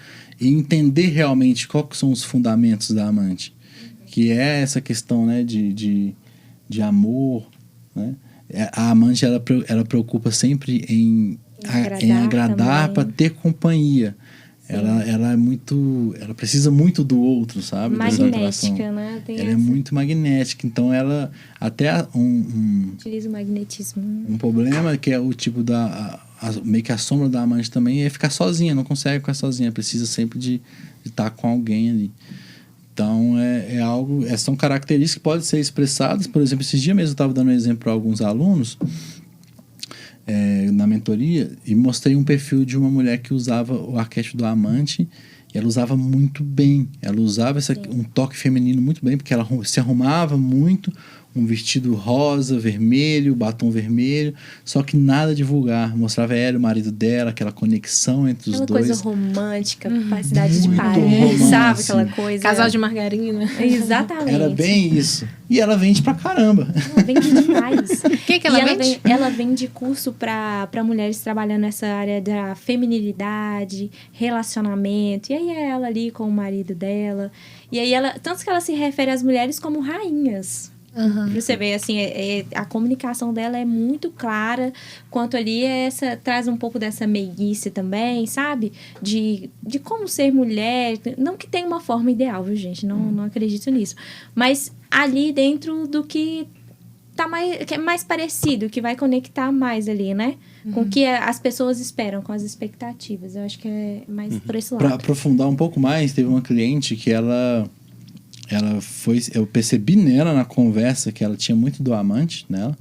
e entender realmente quais são os fundamentos da amante, que é essa questão, né, de amor, né? A amante ela preocupa sempre em agradar para ter companhia. Ela precisa muito do outro, sabe? Magnética, né? Ela é muito magnética, então ela até utiliza o magnetismo. Um problema que é o tipo meio que a sombra da amante também é ficar sozinha, não consegue ficar sozinha, precisa sempre de estar com alguém ali. Então são características que podem ser expressadas. Por exemplo, esses dias mesmo eu estava dando um exemplo para alguns alunos na mentoria, e mostrei um perfil de uma mulher que usava o arquétipo do amante, e ela usava muito bem. Ela usava um toque feminino muito bem, porque ela se arrumava muito, um vestido rosa, vermelho, batom vermelho, só que nada de vulgar. Mostrava ela, o marido dela, aquela conexão entre os dois. Aquela coisa romântica, a cidade de Muito Paris, romance. sabe? Aquela coisa... Casal de margarina. Exatamente. Era bem isso. E ela vende pra caramba. Ela vende demais. O que ela vende? Ela vende curso para mulheres trabalhando nessa área da feminilidade, relacionamento. E aí é ela ali com o marido dela. E aí ela... Tanto que ela se refere às mulheres como rainhas. Uhum. Pra você ver, assim, a comunicação dela é muito clara, quanto ali traz um pouco dessa meiguice também, sabe? De como ser mulher, não que tenha uma forma ideal, viu, gente? Não acredito nisso. Mas ali dentro do que que é mais parecido, que vai conectar mais ali, né? Com o que as pessoas esperam, com as expectativas. Eu acho que é mais por esse lado. Pra aprofundar um pouco mais, teve uma cliente que ela foi... Eu percebi nela, na conversa, que ela tinha muito do amante nela.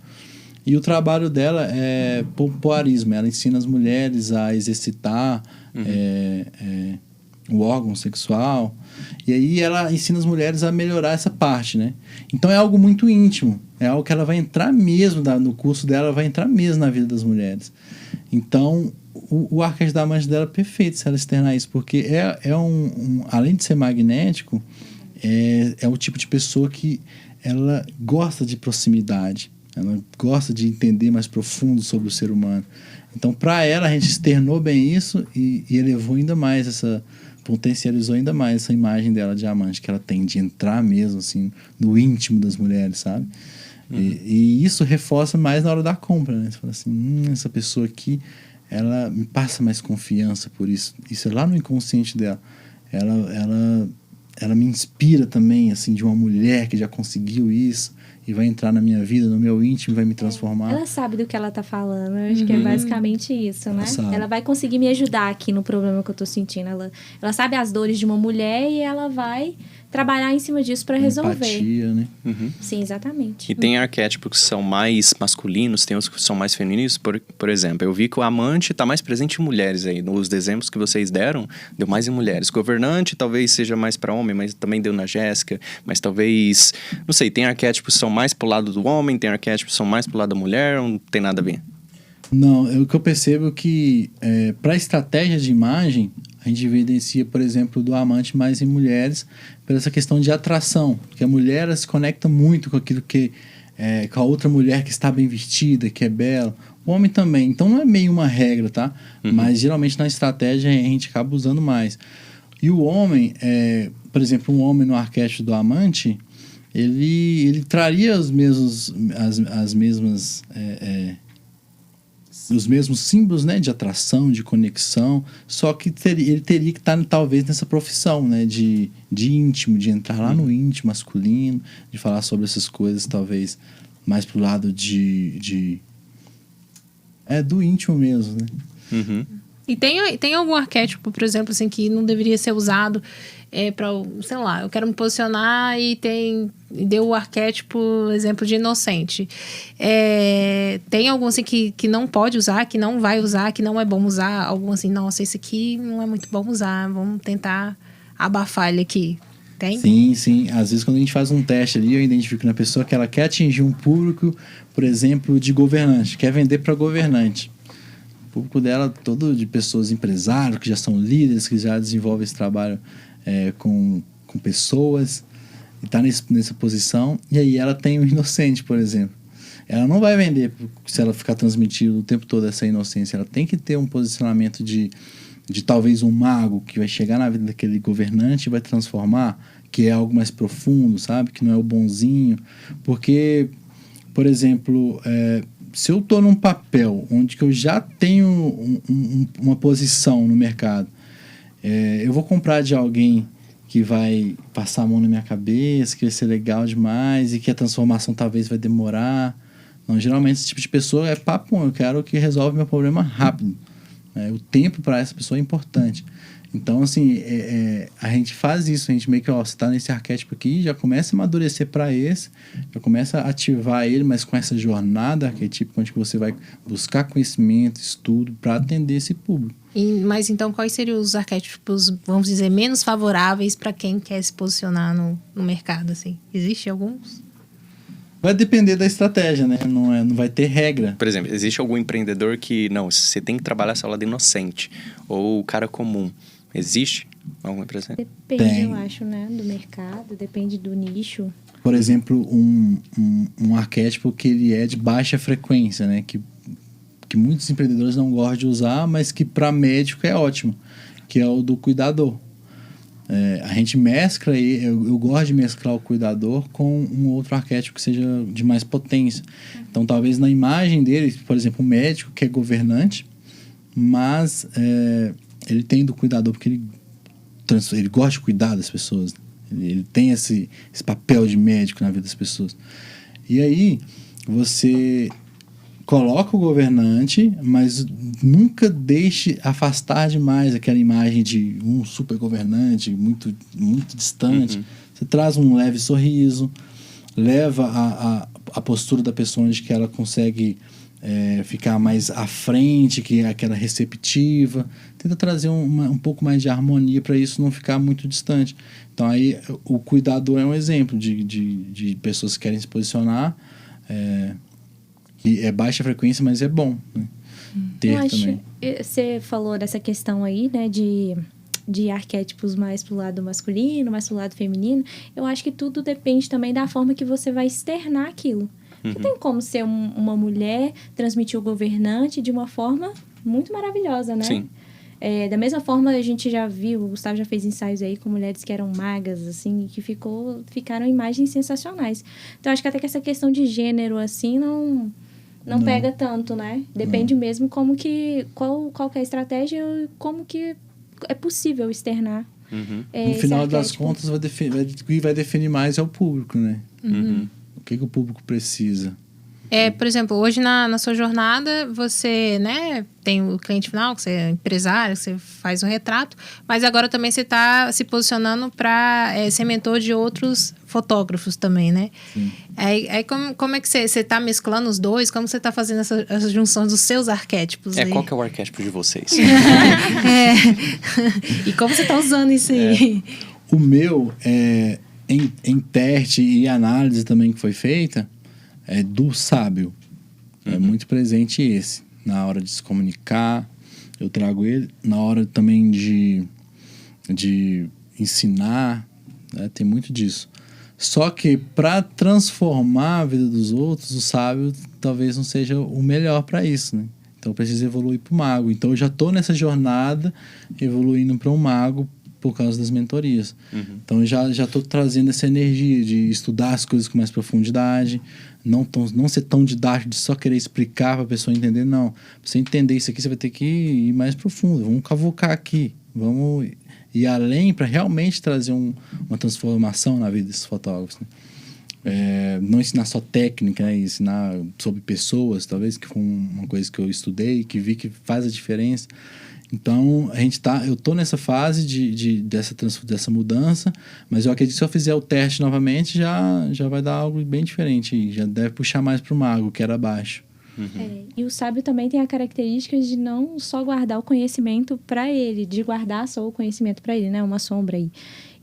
E o trabalho dela é pompoarismo. Ela ensina as mulheres a exercitar o órgão sexual. E aí ela ensina as mulheres a melhorar essa parte, né? Então é algo muito íntimo. É algo que ela vai entrar mesmo, no curso dela, ela vai entrar mesmo na vida das mulheres. Então, o arquétipo da amante dela é perfeito se ela externar isso. Porque além de ser magnético... É o tipo de pessoa que ela gosta de proximidade, ela gosta de entender mais profundo sobre o ser humano. Então, para ela, a gente externou bem isso e elevou ainda mais potencializou ainda mais essa imagem dela de amante, que ela tem de entrar mesmo, assim, no íntimo das mulheres, sabe? E isso reforça mais na hora da compra, né? Você fala assim, essa pessoa aqui, ela me passa mais confiança por isso. Isso é lá no inconsciente dela. Ela me inspira também, assim, de uma mulher que já conseguiu isso e vai entrar na minha vida, no meu íntimo, vai me transformar. Ela sabe do que ela tá falando. Eu acho que é basicamente isso, né? Ela vai conseguir me ajudar aqui no problema que eu tô sentindo. Ela sabe as dores de uma mulher e ela vai trabalhar em cima disso para resolver. Empatia, né? Sim, exatamente. E tem arquétipos que são mais masculinos, tem os que são mais femininos. Por exemplo, eu vi que o amante está mais presente em mulheres aí. Nos exemplos que vocês deram, deu mais em mulheres. Governante talvez seja mais para homem, mas também deu na Jéssica. Mas talvez, não sei, tem arquétipos que são mais pro lado do homem, tem arquétipos que são mais pro lado da mulher, ou não tem nada a ver? Não, o que eu percebo é que para estratégia de imagem, a gente evidencia, por exemplo, do amante mais em mulheres, por essa questão de atração, porque a mulher ela se conecta muito com aquilo que com a outra mulher que está bem vestida, que é bela. O homem também. Então não é meio uma regra, tá? Mas geralmente na estratégia a gente acaba usando mais. E o homem, por exemplo, um homem no arquétipo do amante, ele traria os mesmos símbolos, né, de atração, de conexão, só que ele teria que estar talvez nessa profissão, né, de íntimo, de entrar lá no íntimo masculino, de falar sobre essas coisas talvez mais pro lado do íntimo mesmo, né? E tem algum arquétipo, por exemplo, assim, que não deveria ser usado para, sei lá, eu quero me posicionar e deu o arquétipo, exemplo de inocente. Tem algum assim que não pode usar, que não vai usar, que não é bom usar? Algum assim, nossa, esse aqui não é muito bom usar, vamos tentar abafar ele aqui. Tem? Sim. Às vezes quando a gente faz um teste ali, eu identifico na pessoa que ela quer atingir um público, por exemplo, de governante, quer vender para governante. O público dela todo de pessoas empresários, que já são líderes, que já desenvolvem esse trabalho com pessoas, e está nessa posição. E aí ela tem o inocente, por exemplo. Ela não vai vender se ela ficar transmitindo o tempo todo essa inocência. Ela tem que ter um posicionamento de talvez um mago que vai chegar na vida daquele governante e vai transformar, que é algo mais profundo, sabe? Que não é o bonzinho. Porque, por exemplo, se eu estou num papel onde que eu já tenho uma posição no mercado, eu vou comprar de alguém que vai passar a mão na minha cabeça, que vai ser legal demais e que a transformação talvez vai demorar. Não, geralmente esse tipo de pessoa é papo, eu quero que resolva meu problema rápido. O tempo para essa pessoa é importante. Então, assim, a gente faz isso, a gente meio que, você tá nesse arquétipo aqui, já começa a amadurecer para esse, já começa a ativar ele, mas com essa jornada arquetípica, onde você vai buscar conhecimento, estudo, para atender esse público. Mas então, quais seriam os arquétipos, vamos dizer, menos favoráveis para quem quer se posicionar no mercado, assim? Existe alguns? Vai depender da estratégia, né? Não vai ter regra. Por exemplo, existe algum empreendedor que, não, você tem que trabalhar seu lado inocente, ou o cara comum. Existe algum empresário? Depende, eu acho, né? Do mercado, depende do nicho. Por exemplo, um arquétipo que ele é de baixa frequência, né? Que muitos empreendedores não gostam de usar, mas que para médico é ótimo, que é o do cuidador. A gente mescla, eu gosto de mesclar o cuidador com um outro arquétipo que seja de mais potência. Então, talvez na imagem dele, por exemplo, um médico que é governante, mas ele tem do cuidador, porque ele gosta de cuidar das pessoas. Ele tem esse papel de médico na vida das pessoas. E aí, você coloca o governante, mas nunca deixe afastar demais aquela imagem de um super governante muito, muito distante. Você traz um leve sorriso, leva a postura da pessoa de que ela consegue ficar mais à frente, que é aquela receptiva. Tenta trazer um pouco mais de harmonia para isso não ficar muito distante. Então, aí, o cuidador é um exemplo de pessoas que querem se posicionar, que é baixa frequência, mas é bom, né? Ter também. Você falou dessa questão aí, né, de arquétipos mais pro lado masculino, mais pro lado feminino. Eu acho que tudo depende também da forma que você vai externar aquilo. Porque tem como ser uma mulher transmitir o governante de uma forma muito maravilhosa, né? Sim. Da mesma forma, a gente já viu, o Gustavo já fez ensaios aí com mulheres que eram magas, assim, e que ficaram imagens sensacionais. Então, acho que até que essa questão de gênero, assim, não pega tanto, né? Depende mesmo qual que é a estratégia e como que é possível externar. No final das contas, vai definir mais é o público, né? O que o público precisa. Por exemplo, hoje na sua jornada, você, né, tem o cliente final, que você é empresário, que você faz o retrato, mas agora também você está se posicionando para ser mentor de outros fotógrafos também, né? Sim. Aí como é que você está mesclando os dois? Como você está fazendo essa junção dos seus arquétipos aí? Qual que é o arquétipo de vocês? E como você está usando isso aí? O meu, em teste e análise também que foi feita, é do sábio. É muito presente esse. Na hora de se comunicar, eu trago ele. Na hora também de ensinar, né? Tem muito disso. Só que para transformar a vida dos outros, o sábio talvez não seja o melhor para isso, né? Então eu preciso evoluir para o mago. Então eu já estou nessa jornada evoluindo para um mago por causa das mentorias. Então eu já estou trazendo essa energia de estudar as coisas com mais profundidade, não ser tão didático de só querer explicar para a pessoa entender, não. Para você entender isso aqui, você vai ter que ir mais profundo. Vamos cavucar aqui, vamos ir além para realmente trazer uma transformação na vida desses fotógrafos, né? Não ensinar só técnica, né? Ensinar sobre pessoas, talvez, que foi uma coisa que eu estudei, que vi que faz a diferença. Então, eu tô nessa fase dessa mudança, mas eu acredito que se eu fizer o teste novamente, já vai dar algo bem diferente. Já deve puxar mais pro mago, que era abaixo. E o sábio também tem a característica de não só guardar o conhecimento para ele, de guardar só o conhecimento para ele, né? Uma sombra aí.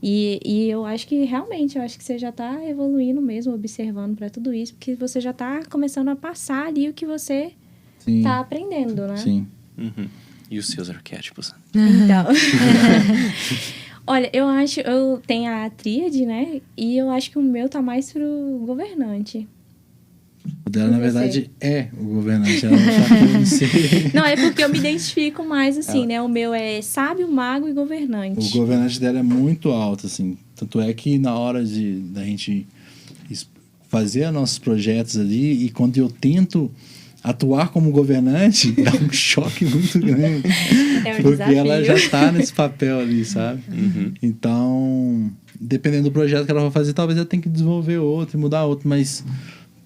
E eu acho que, realmente, que você já tá evoluindo mesmo, observando para tudo isso, porque você já tá começando a passar ali o que você tá aprendendo, né? Sim. E os seus arquétipos? Então, olha, eu tenho a tríade, né? E eu acho que o meu tá mais pro governante. O dela, na verdade, é o governante. Ela não sabe. Não, é porque eu me identifico mais assim, né? O meu é sábio, mago e governante. O governante dela é muito alto, assim. Tanto é que na hora da gente fazer nossos projetos ali, e quando eu tento atuar como governante, dá um choque muito grande. Porque desafio. ela já está nesse papel ali, sabe? Então, dependendo do projeto que ela vai fazer, talvez ela tenha que desenvolver outro e mudar outro, mas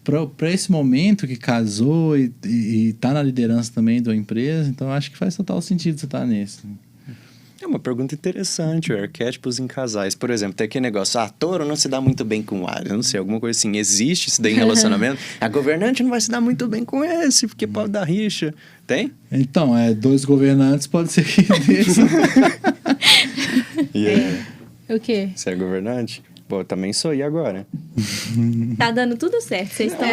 para esse momento que casou e tá na liderança também da empresa, então eu acho que faz total sentido você estar nesse. É uma pergunta interessante, arquétipos em casais. Por exemplo, tem aquele negócio, touro não se dá muito bem com Áries, não sei, alguma coisa assim. Existe isso daí em relacionamento? A governante não vai se dar muito bem com esse, porque pode dar rixa. Tem? Então, 2 governantes pode ser que desse. O quê? Você é governante? Pô, também sou, e agora? Tá dando tudo certo, vocês estão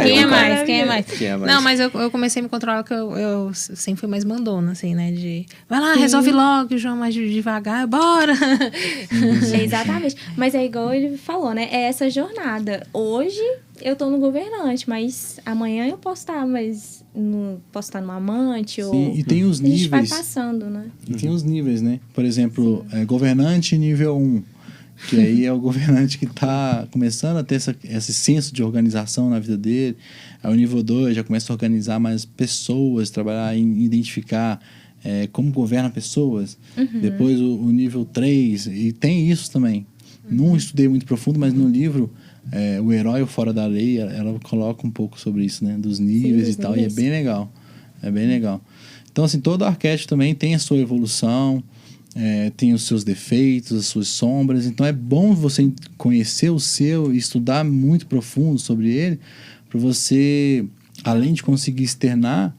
Quem é mais? Quem é mais? Quem é mais? Não, mas eu comecei a me controlar porque eu sempre fui mais mandona, assim, né? De vai lá, resolve logo, o João mais devagar, bora! Exatamente. Mas é igual ele falou, né? É essa jornada. Hoje eu tô no governante, mas amanhã eu posso estar, posso estar no amante. Sim, ou e tem os a gente vai níveis. passando, né? E tem os níveis, né? Por exemplo, governante nível 1, que aí é o governante que está começando a ter esse senso de organização na vida dele. Aí o nível 2 já começa a organizar mais pessoas, trabalhar em identificar como governa pessoas. Depois o nível 3, e tem isso também. Não estudei muito profundo, mas no livro, O Herói Fora da Lei, ela coloca um pouco sobre isso, né? Dos níveis e tal, e é bem legal. É bem legal. Então, assim, todo arquétipo também tem a sua evolução, tem os seus defeitos, as suas sombras. Então, é bom você conhecer o seu e estudar muito profundo sobre ele, para você, além de conseguir externar,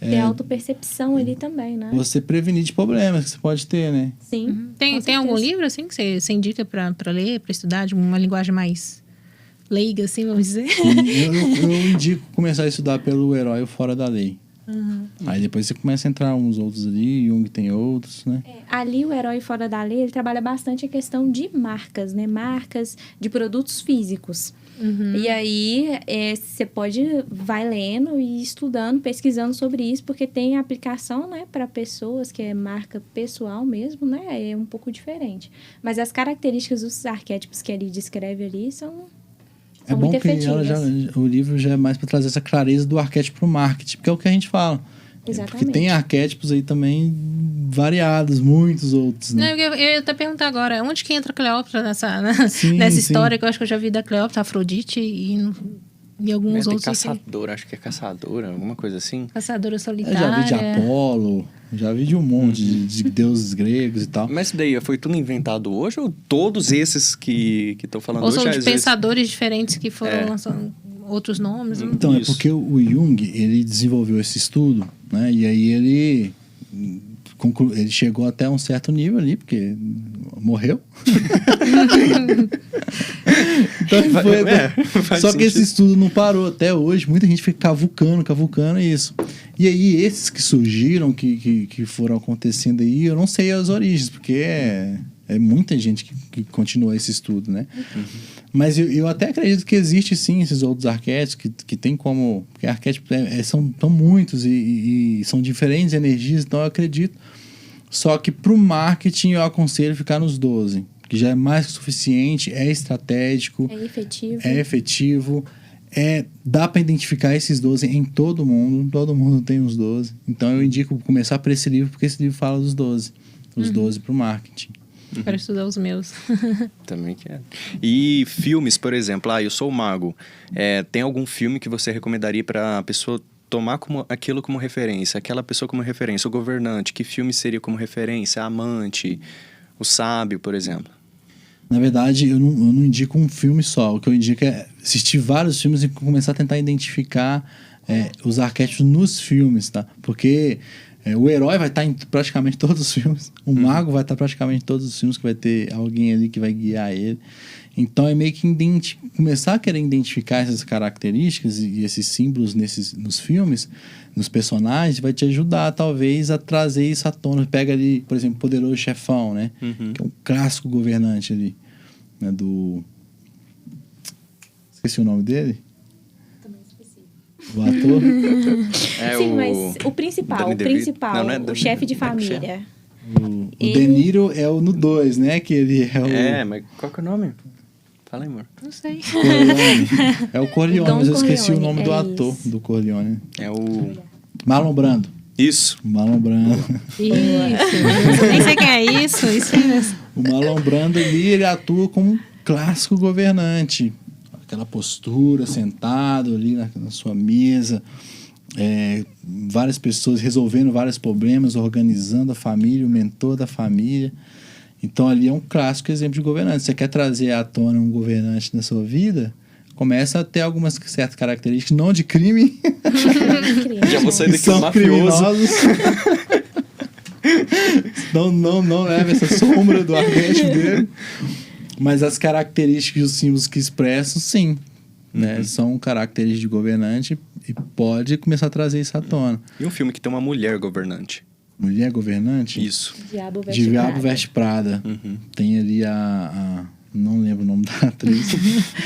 Ter autopercepção ali também, né? você prevenir de problemas que você pode ter, né? Sim. Tem algum livro, assim, que você indica pra ler, pra estudar, de uma linguagem mais leiga, assim, vamos dizer? Eu indico começar a estudar pelo Herói Fora da Lei. Aí depois você começa a entrar uns outros ali, Jung tem outros, né? Ali o Herói Fora da Lei, ele trabalha bastante a questão de marcas, né? Marcas de produtos físicos. E aí, você vai lendo e estudando, pesquisando sobre isso, porque tem aplicação, né, para pessoas, que é marca pessoal mesmo, né? É um pouco diferente. Mas as características dos arquétipos que ele descreve ali são É bom muito que efetivas. o livro já é mais para trazer essa clareza do arquétipo pro marketing, porque é o que a gente fala. Exatamente. Porque tem arquétipos aí também variados, muitos outros, né? Não, eu ia até perguntar agora, onde que entra a Cleópatra nessa Sim, história? sim. Que eu acho que eu já vi da Cleópatra, Afrodite e alguns Tem outros. caçadora, acho que é caçadora, alguma coisa assim. Caçadora Eu solitária. já vi de Apolo, já vi de um monte de deuses gregos e tal. Mas isso daí foi tudo inventado hoje ou todos esses que estão falando Ou hoje? são de às vezes- pensadores diferentes que foram lançando outros nomes. Então, Isso. é porque o Jung, ele desenvolveu esse estudo, né? E aí ele chegou até um certo nível ali, porque morreu. Então, faz só que esse sentido. estudo não parou até hoje. Muita gente fica cavucando isso. E aí, esses que surgiram, que foram acontecendo aí, eu não sei as origens, porque é muita gente que continua esse estudo, né? Mas eu até acredito que existe sim esses outros arquétipos que tem como... Porque arquétipos são muitos e são diferentes energias, então eu acredito. Só que para o marketing eu aconselho ficar nos 12, que já é mais que suficiente, é estratégico, É efetivo. dá para identificar esses 12 em todo mundo tem os 12. Então eu indico começar por esse livro, porque esse livro fala dos 12, os 12 para o marketing. Para estudar os meus. Também quero. E filmes, por exemplo, eu sou mago. Tem algum filme que você recomendaria para a pessoa tomar aquilo como referência, aquela pessoa como referência, o governante, que filme seria como referência? A Amante, O Sábio, por exemplo. Na verdade, eu não indico um filme só. O que eu indico é assistir vários filmes e começar a tentar identificar os arquétipos nos filmes, tá? Porque o herói vai estar em praticamente todos os filmes. O mago vai estar praticamente em todos os filmes, que vai ter alguém ali que vai guiar ele. Então, é meio que começar a querer identificar essas características e esses símbolos nos filmes, nos personagens, vai te ajudar, talvez, a trazer isso à tona. Pega ali, por exemplo, Poderoso Chefão, né? Que é um clássico governante ali, né? Esqueci o nome dele. O ator. Sim, mas o principal, o chefe de família. O De Niro é o no 2, né? Que ele é o... Mas qual que é o nome? Fala aí, amor. Não sei. Corleone. É o Corleone, Dom mas eu esqueci o Corleone, nome do é ator isso. do Corleone. É o... Marlon Brando. Isso. Marlon Brando. Isso. Nem sei quem é isso. Isso mesmo. O Marlon Brando ali, ele atua como um clássico governante. Aquela postura, sentado ali na sua mesa. Várias pessoas resolvendo vários problemas, organizando a família, o mentor da família. Então ali é um clássico exemplo de governante. Você quer trazer à tona um governante na sua vida, começa a ter algumas certas características, não de crime, Já vou sair que daqui são mafioso. criminosos. não leva essa sombra do arquétipo dele. Mas as características e os símbolos que expressam, sim. Né? São características de governante e pode começar a trazer isso à tona. E um filme que tem uma mulher governante. Mulher governante? Isso. Diabo Veste Diabo Prada. Veste Prada. Tem ali não lembro o nome da atriz,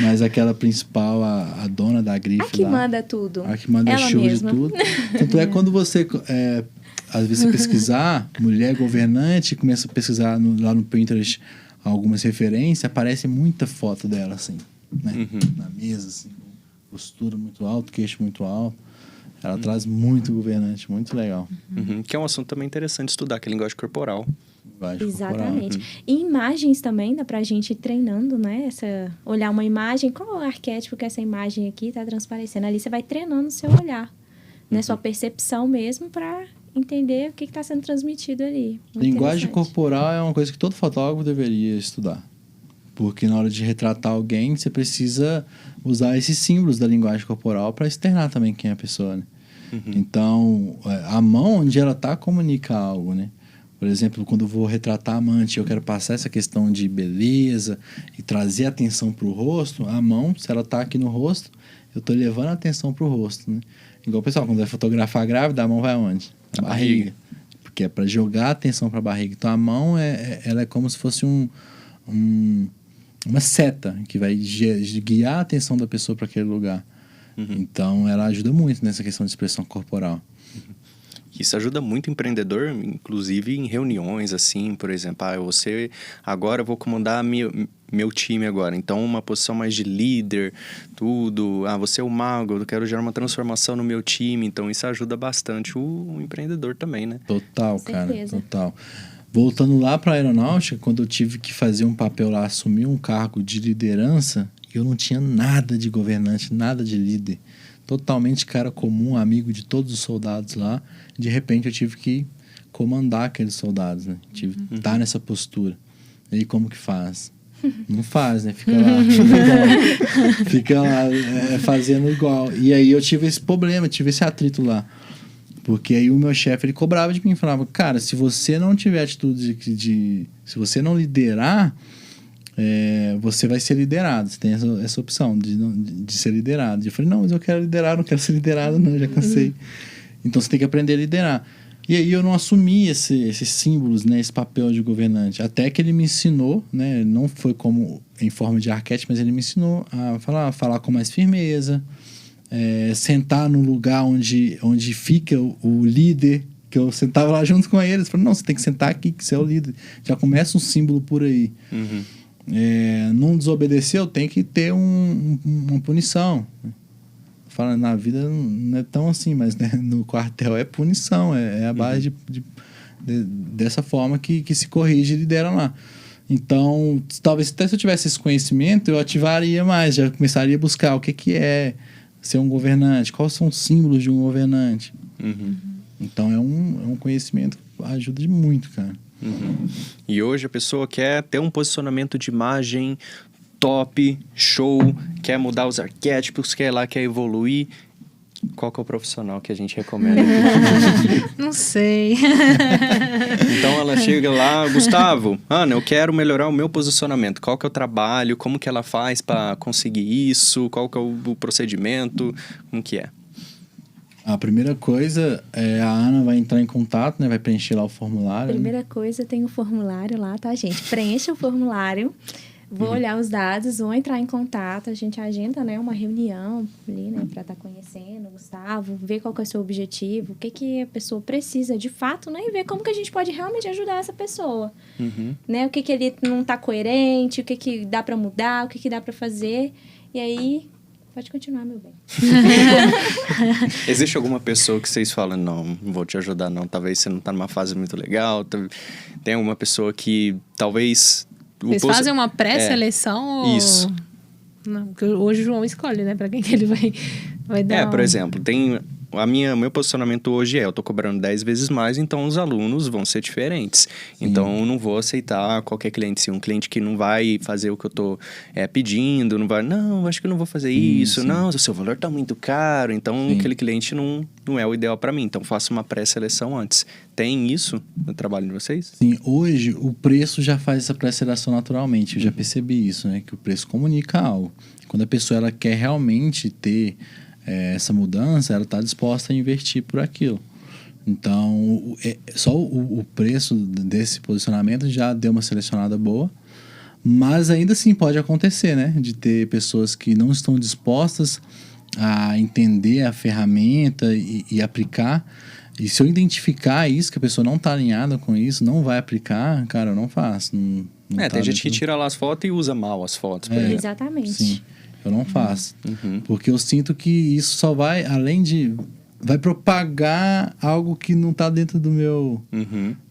mas aquela principal, a dona da grife A que lá. manda tudo. A que manda Ela show mesma. de tudo. Tanto é quando você, às vezes, você pesquisar mulher governante, começa a pesquisar lá no Pinterest algumas referências, aparece muita foto dela, assim, né? Na mesa, assim, postura muito alta, queixo muito alto. Ela traz muito governante, muito legal. Que é um assunto também interessante estudar, que é a linguagem corporal. Linguagem Exatamente. corporal. E imagens também, dá pra gente ir treinando, né? Olhar uma imagem, qual é o arquétipo que essa imagem aqui tá transparecendo? Ali você vai treinando o seu olhar, né? Sua percepção mesmo pra entender o que está sendo transmitido ali. Muito Linguagem interessante. corporal é uma coisa que todo fotógrafo deveria estudar. Porque na hora de retratar alguém, você precisa usar esses símbolos da linguagem corporal para externar também quem é a pessoa, né? Então, a mão onde ela tá comunica algo, né? Por exemplo, quando eu vou retratar a amante, eu quero passar essa questão de beleza e trazer atenção para o rosto, a mão, se ela tá aqui no rosto, eu tô levando a atenção para o rosto, né? Igual o pessoal, quando vai fotografar a grávida, a mão vai aonde? Na barriga. Porque é para jogar a atenção para a barriga. Então, a mão, ela é como se fosse uma seta que vai guiar a atenção da pessoa para aquele lugar. Então, ela ajuda muito nessa questão de expressão corporal. Isso ajuda muito o empreendedor, inclusive em reuniões, assim, por exemplo. Agora eu vou comandar meu time agora. Então, uma posição mais de líder, tudo. Você é o mago, eu quero gerar uma transformação no meu time. Então, isso ajuda bastante o empreendedor também, né? Total, Com cara, certeza. total. Voltando lá para a aeronáutica, quando eu tive que fazer um papel lá, assumir um cargo de liderança, eu não tinha nada de governante, nada de líder. Totalmente cara comum, amigo de todos os soldados lá. De repente eu tive que comandar aqueles soldados, né? Tive que estar nessa postura. E aí como que faz? Não faz, né? Fica lá fazendo igual. E aí eu tive esse problema, tive esse atrito lá. Porque aí o meu chefe, ele cobrava de mim, falava, cara, se você não tiver atitude se você não liderar, você vai ser liderado. Você tem essa opção de ser liderado. Eu falei, não, mas eu quero liderar, não quero ser liderado não, já cansei. Então você tem que aprender a liderar. E aí eu não assumi esses símbolos, né, esse papel de governante. Até que ele me ensinou, né, não foi como em forma de arquétipo, mas ele me ensinou a falar com mais firmeza, sentar no lugar onde fica o líder, que eu sentava lá junto com eles. Falei, não, você tem que sentar aqui, que você é o líder. Já começa um símbolo por aí. Não desobedeceu, tem que ter uma punição. Fala, na vida não é tão assim, mas né, no quartel é punição, é a base dessa forma que se corrige e lidera lá. Então, talvez até se eu tivesse esse conhecimento, eu ativaria mais, já começaria a buscar o que é ser um governante, quais são os símbolos de um governante. Então, é um conhecimento que ajuda muito, cara. E hoje a pessoa quer ter um posicionamento de imagem top, show, quer mudar os arquétipos, quer evoluir. Qual que é o profissional que a gente recomenda? Não sei. Então ela chega lá, Gustavo, Ana, eu quero melhorar o meu posicionamento. Qual que é o trabalho? Como que ela faz para conseguir isso? Qual que é o procedimento? Como que é? A primeira coisa é a Ana vai entrar em contato, né? Vai preencher lá o formulário. Primeira coisa, tem o formulário lá, tá, gente? Preencha o formulário. Vou olhar os dados, vou entrar em contato, a gente agenda, né, uma reunião ali, né, para estar conhecendo o Gustavo, ver qual que é o seu objetivo, o que a pessoa precisa de fato, né, e ver como que a gente pode realmente ajudar essa pessoa, né, o que ele não tá coerente, o que dá para mudar, o que dá para fazer, e aí pode continuar, meu bem. Existe alguma pessoa que vocês falam, não vou te ajudar não, talvez você não tá numa fase muito legal, tem alguma pessoa que talvez... Vocês fazem uma pré-seleção ou... Isso. Não, porque hoje o João escolhe, né? Pra quem que ele vai dar por exemplo, meu posicionamento hoje eu tô cobrando 10 vezes mais, então os alunos vão ser diferentes. Então, eu não vou aceitar qualquer cliente. Se um cliente que não vai fazer o que eu tô pedindo, não, acho que eu não vou fazer isso. Não, o seu valor tá muito caro. Então, aquele cliente não é o ideal para mim. Então, faço uma pré-seleção antes. Tem isso no trabalho de vocês? Sim, hoje o preço já faz essa pré-seleção naturalmente. Eu já percebi isso, né? Que o preço comunica algo. Quando a pessoa ela quer realmente ter essa mudança, ela está disposta a investir por aquilo. Então, só o preço desse posicionamento já deu uma selecionada boa, mas ainda assim pode acontecer, né? De ter pessoas que não estão dispostas a entender a ferramenta e aplicar. E se eu identificar isso, que a pessoa não está alinhada com isso, não vai aplicar, cara, eu não faço. Não tem gente que tira lá as fotos e usa mal as fotos. Exatamente. Sim, eu não faço. Porque eu sinto que isso só vai, além de... vai propagar algo que não tá dentro do meu...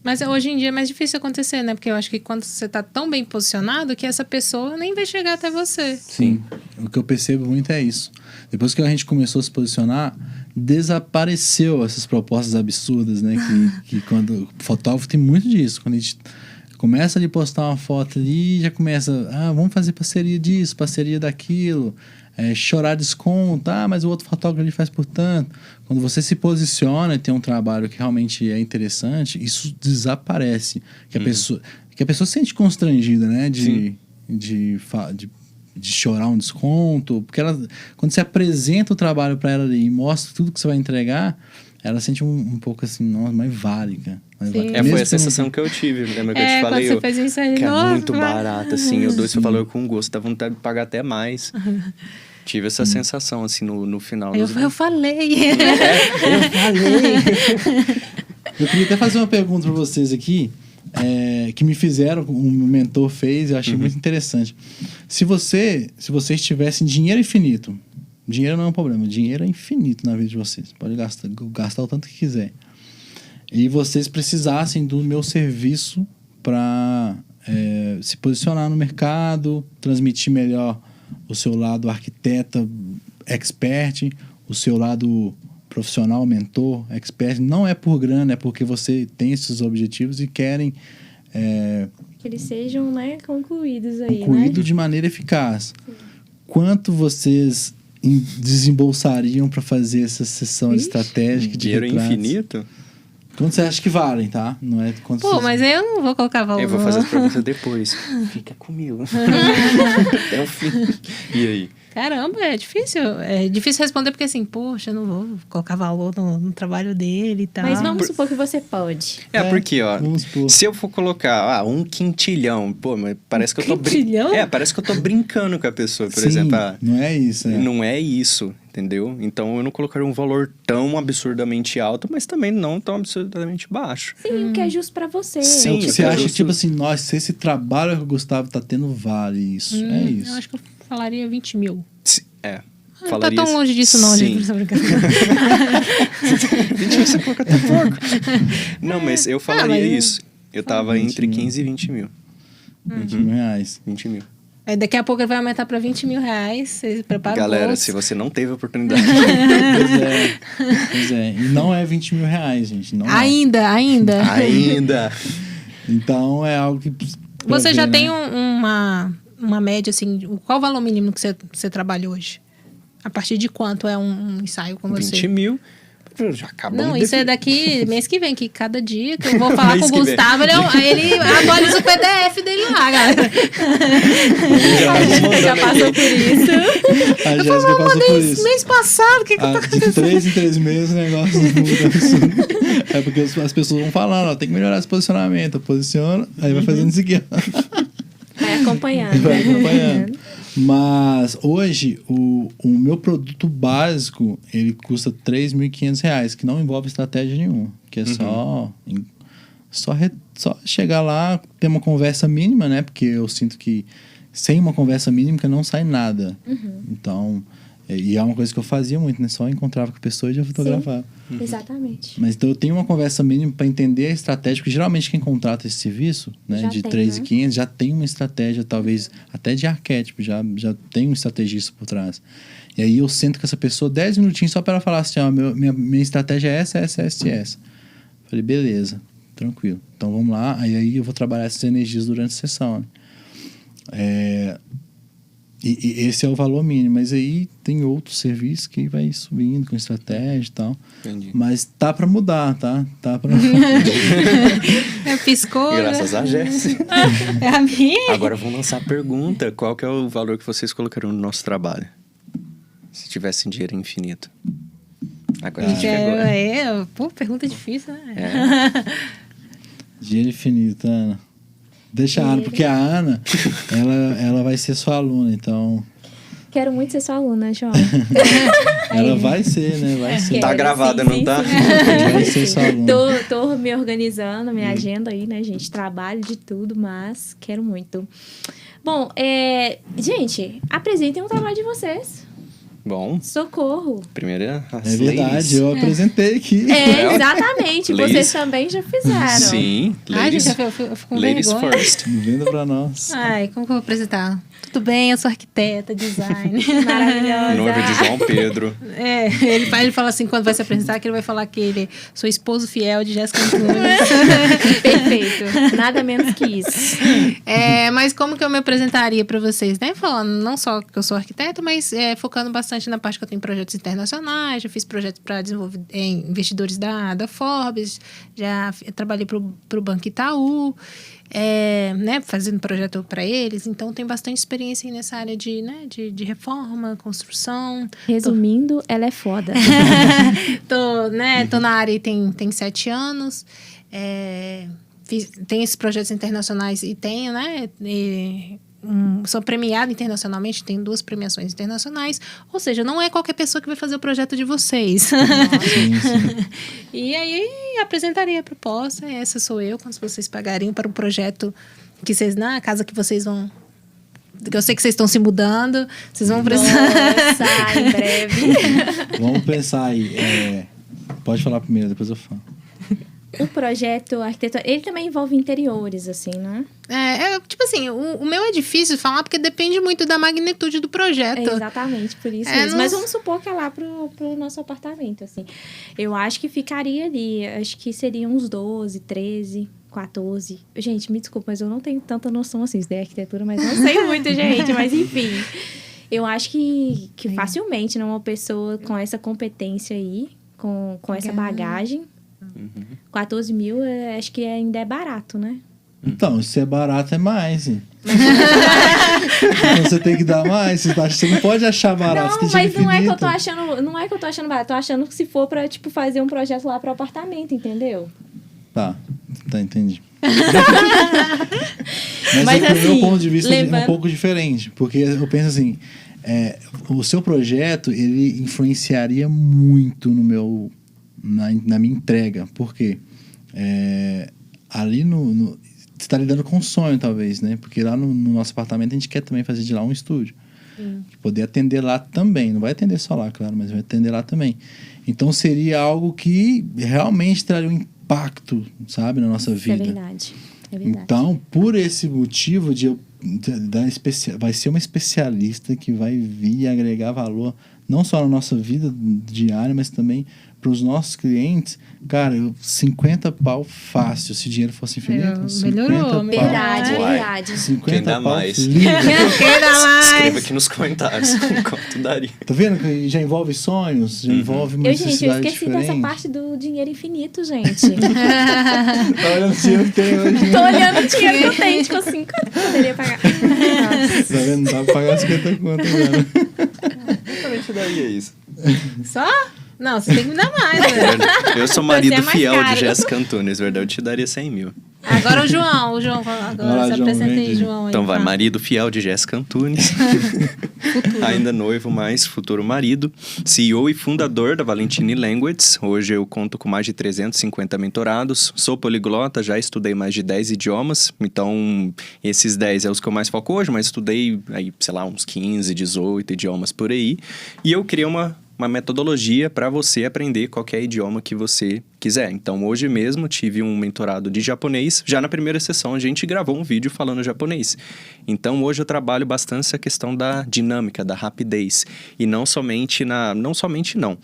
Mas hoje em dia é mais difícil acontecer, né? Porque eu acho que quando você tá tão bem posicionado que essa pessoa nem vai chegar até você. Sim, o que eu percebo muito é isso. Depois que a gente começou a se posicionar, desapareceu essas propostas absurdas, né? Que quando... O fotógrafo tem muito disso. Quando a gente começa a postar uma foto ali, já começa... vamos fazer parceria disso, parceria daquilo... chorar desconto, mas o outro fotógrafo ele faz por tanto. Quando você se posiciona e tem um trabalho que realmente é interessante, isso desaparece. Que a pessoa se sente constrangida, né? De chorar um desconto. Porque quando você apresenta o trabalho para ela ali e mostra tudo que você vai entregar, ela sente um pouco assim, nossa, mas vale, cara. Foi a sensação que eu tive, lembra que eu te falei? Quando você fez isso aí, que nossa, é muito barato, assim. Eu dou esse valor com gosto, dá vontade de pagar até mais. Tive essa sensação, assim, no final. Eu falei. Eu falei. Eu queria até fazer uma pergunta para vocês aqui, que me fizeram, um mentor fez, eu achei muito interessante. Se vocês tivessem dinheiro infinito, dinheiro não é um problema, dinheiro é infinito na vida de vocês, pode gastar o tanto que quiser, e vocês precisassem do meu serviço para se posicionar no mercado, transmitir melhor o seu lado arquiteta, expert, o seu lado profissional, mentor, expert, não é por grana, é porque você tem esses objetivos e querem... que eles sejam, né, concluídos aí, concluído né? de maneira eficaz. Quanto vocês desembolsariam para fazer essa sessão estratégica de dinheiro retratos? Infinito? Quanto você acha que valem, tá? Não é quanto Mas eu não vou colocar valor. Eu vou fazer as perguntas depois. Fica comigo. Até o fim. E aí? Caramba, é difícil. É difícil responder porque assim, poxa, eu não vou colocar valor no trabalho dele e tal. Mas vamos supor que você pode. Porque, ó, vamos supor. se eu for colocar 1 quintilhão, mas parece que eu tô quintilhão? parece que eu tô brincando com a pessoa, por Sim, exemplo. não é isso, Não é isso, entendeu? Então eu não colocaria um valor tão absurdamente alto, mas também não tão absurdamente baixo. Sim, o que é justo pra você. Sim, o que você acha que, tipo assim, nossa, se esse trabalho que o Gustavo tá tendo vale isso. É isso. Eu acho que eu falaria 20 mil. Não Falaria tá tão longe disso não, sim. gente. 20 mil você coloca até pouco. Não, mas eu falaria isso. Eu tava entre 15 e 20 mil. 20 mil reais. 20 mil. Aí daqui a pouco ele vai aumentar pra 20 mil reais. Você prepara Galera, o bolso. se você não teve a oportunidade... Pois é. E não é 20 mil reais, gente. Não Ainda. Ainda. Então é algo que... Você já ver, tem né? uma média, assim, qual o valor mínimo que você trabalha hoje? A partir de quanto é um ensaio com você? 20 mil. Já acabou. Não, isso é daqui mês que vem, que cada dia que eu vou falar com o Gustavo, ele atualiza o PDF dele lá, galera. Já passou por isso. A Jéssica passou por isso. Mês passado, o que tá acontecendo? De 3 em 3 meses o negócio não muda. É porque as pessoas vão falando, tem que melhorar esse posicionamento. Posiciona, aí vai fazendo isso aqui. Vai acompanhando. Vai acompanhando. Mas hoje, o meu produto básico, ele custa R$3.500, que não envolve estratégia nenhuma. Que é só chegar lá, ter uma conversa mínima, né? Porque eu sinto que sem uma conversa mínima não sai nada. Então, E é uma coisa que eu fazia muito, né? Só encontrava com a pessoa e já fotografava. Exatamente. Mas então eu tenho uma conversa mínima para entender a estratégia, porque geralmente quem contrata esse serviço, né, Já de tem, 3.500, já tem uma estratégia, talvez até de arquétipo, já tem um estrategista por trás. E aí eu sento com essa pessoa 10 minutinhos só para ela falar assim, ó, minha estratégia é essa. Falei, beleza, tranquilo. Então vamos lá, aí eu vou trabalhar essas energias durante a sessão, né? E esse é o valor mínimo, mas aí tem outros serviços que vai subindo com estratégia e tal. Entendi. Mas tá pra mudar, tá? Tá pra... Piscou, Graças a Jéssica. É a minha? Agora vamos lançar a pergunta. Qual que é o valor que vocês colocariam no nosso trabalho? Se tivessem dinheiro infinito. Agora chegou. Pô, pergunta difícil, né? Dinheiro infinito, Ana. Deixa a Ana, porque a Ana, ela vai ser sua aluna, então... Quero muito ser sua aluna, João. Ela vai ser, né? Vai ser. Tá gravada, não tá? Vai ser sua aluna. Tô me organizando, minha agenda aí, né, gente? Trabalho de tudo, mas quero muito. Bom, gente, apresentem o trabalho de vocês. Bom, Socorro. primeiro as É verdade, ladies. eu apresentei aqui. Exatamente. Ladies. Vocês também já fizeram. Sim, Ai, ladies, gente, eu fico com ladies vergonha. first. Venda pra nós. Ai, como que eu vou apresentar? Tudo bem, eu sou arquiteta, design. Maravilhosa. Noiva de João Pedro. Ele fala assim, quando vai se apresentar, que ele vai falar que ele sou esposo fiel de Jéssica Antunes. Perfeito. Nada menos que isso. Mas como que eu me apresentaria para vocês, né? Falando não só que eu sou arquiteta, mas focando bastante na parte que eu tenho projetos internacionais, já fiz projetos para desenvolver investidores da Forbes, já trabalhei para o Banco Itaú, né, fazendo projeto para eles, então tem bastante experiência aí nessa área de reforma, construção. Resumindo, ela é foda. Tô na área e tem 7 anos. Tenho esses projetos internacionais e tenho, né? Sou premiada internacionalmente, tenho 2 premiações internacionais. Ou seja, não é qualquer pessoa que vai fazer o projeto de vocês. Sim. E aí apresentaria a proposta. Essa sou eu, quando vocês pagariam para um projeto que vocês, na casa que vocês vão. Que eu sei que vocês estão se mudando, vocês vão precisar. Nossa, em breve. Vamos pensar aí. Pode falar primeiro, depois eu falo. O projeto arquitetura, ele também envolve interiores, assim, né? Tipo assim, o meu é difícil de falar porque depende muito da magnitude do projeto. Exatamente, por isso mesmo. Mas vamos supor que é lá pro nosso apartamento, assim. Eu acho que ficaria ali, acho que seriam uns 12, 13, 14. Gente, me desculpa, mas eu não tenho tanta noção, assim, de arquitetura, mas não sei muito, gente. Mas, enfim, eu acho que facilmente, né, uma pessoa com essa competência aí, com essa bagagem... 14 mil, acho que ainda é barato, né? Então, se é barato, é mais. Então, você tem que dar mais. Você não pode achar barato. Não, mas não é que eu tô achando. Não é que eu tô achando barato. Tô achando que se for pra, tipo, fazer um projeto lá pro apartamento, entendeu? Tá, entendi. Mas do assim, meu ponto de vista é um pouco diferente. Porque eu penso assim, o seu projeto, ele influenciaria muito no na minha entrega. Por quê? Ali você está lidando com um sonho, talvez, né? Porque lá no nosso apartamento a gente quer também fazer de lá um estúdio. Poder atender lá também. Não vai atender só lá, claro, mas vai atender lá também. Então seria algo que realmente traria um impacto, sabe, na nossa vida. É verdade. É verdade. Então, por esse motivo vai ser uma especialista que vai vir agregar valor não só na nossa vida diária, mas também para os nossos clientes. Cara, 50 pau fácil, se o dinheiro fosse infinito. Melhorou. Verdade. 50 Quem dá pau mais? Quem dá mais? Escreva aqui nos comentários quanto daria. Tá vendo que já envolve sonhos, já envolve uma necessidade eu esqueci diferente. dessa parte do dinheiro infinito, gente. Tá olhando o dinheiro que tem hoje. Tô olhando o dinheiro que eu tenho, tipo assim, quanto eu poderia pagar? Tá vendo? Não dá pra pagar 50 conto agora. Eu te daria isso. Só? Não, você tem que me dar mais, né? Eu sou marido Você é mais fiel caro. de Jéssica Antunes, verdade? Eu te daria 100 mil. Agora o João agora se João, apresenta aí, vem. João. Aí, Então vai, fala. marido fiel de Jéssica Antunes. Ainda noivo, mas futuro marido. CEO e fundador da Valentini Languages. Hoje eu conto com mais de 350 mentorados. Sou poliglota, já estudei mais de 10 idiomas. Então, esses 10 é os que eu mais foco hoje, mas estudei aí, sei lá, uns 15, 18 idiomas por aí. E eu criei uma metodologia para você aprender qualquer idioma que você quiser. Então, hoje mesmo tive um mentorado de japonês. Já na primeira sessão, a gente gravou um vídeo falando japonês. Então, hoje eu trabalho bastante essa questão da dinâmica, da rapidez. E não somente não.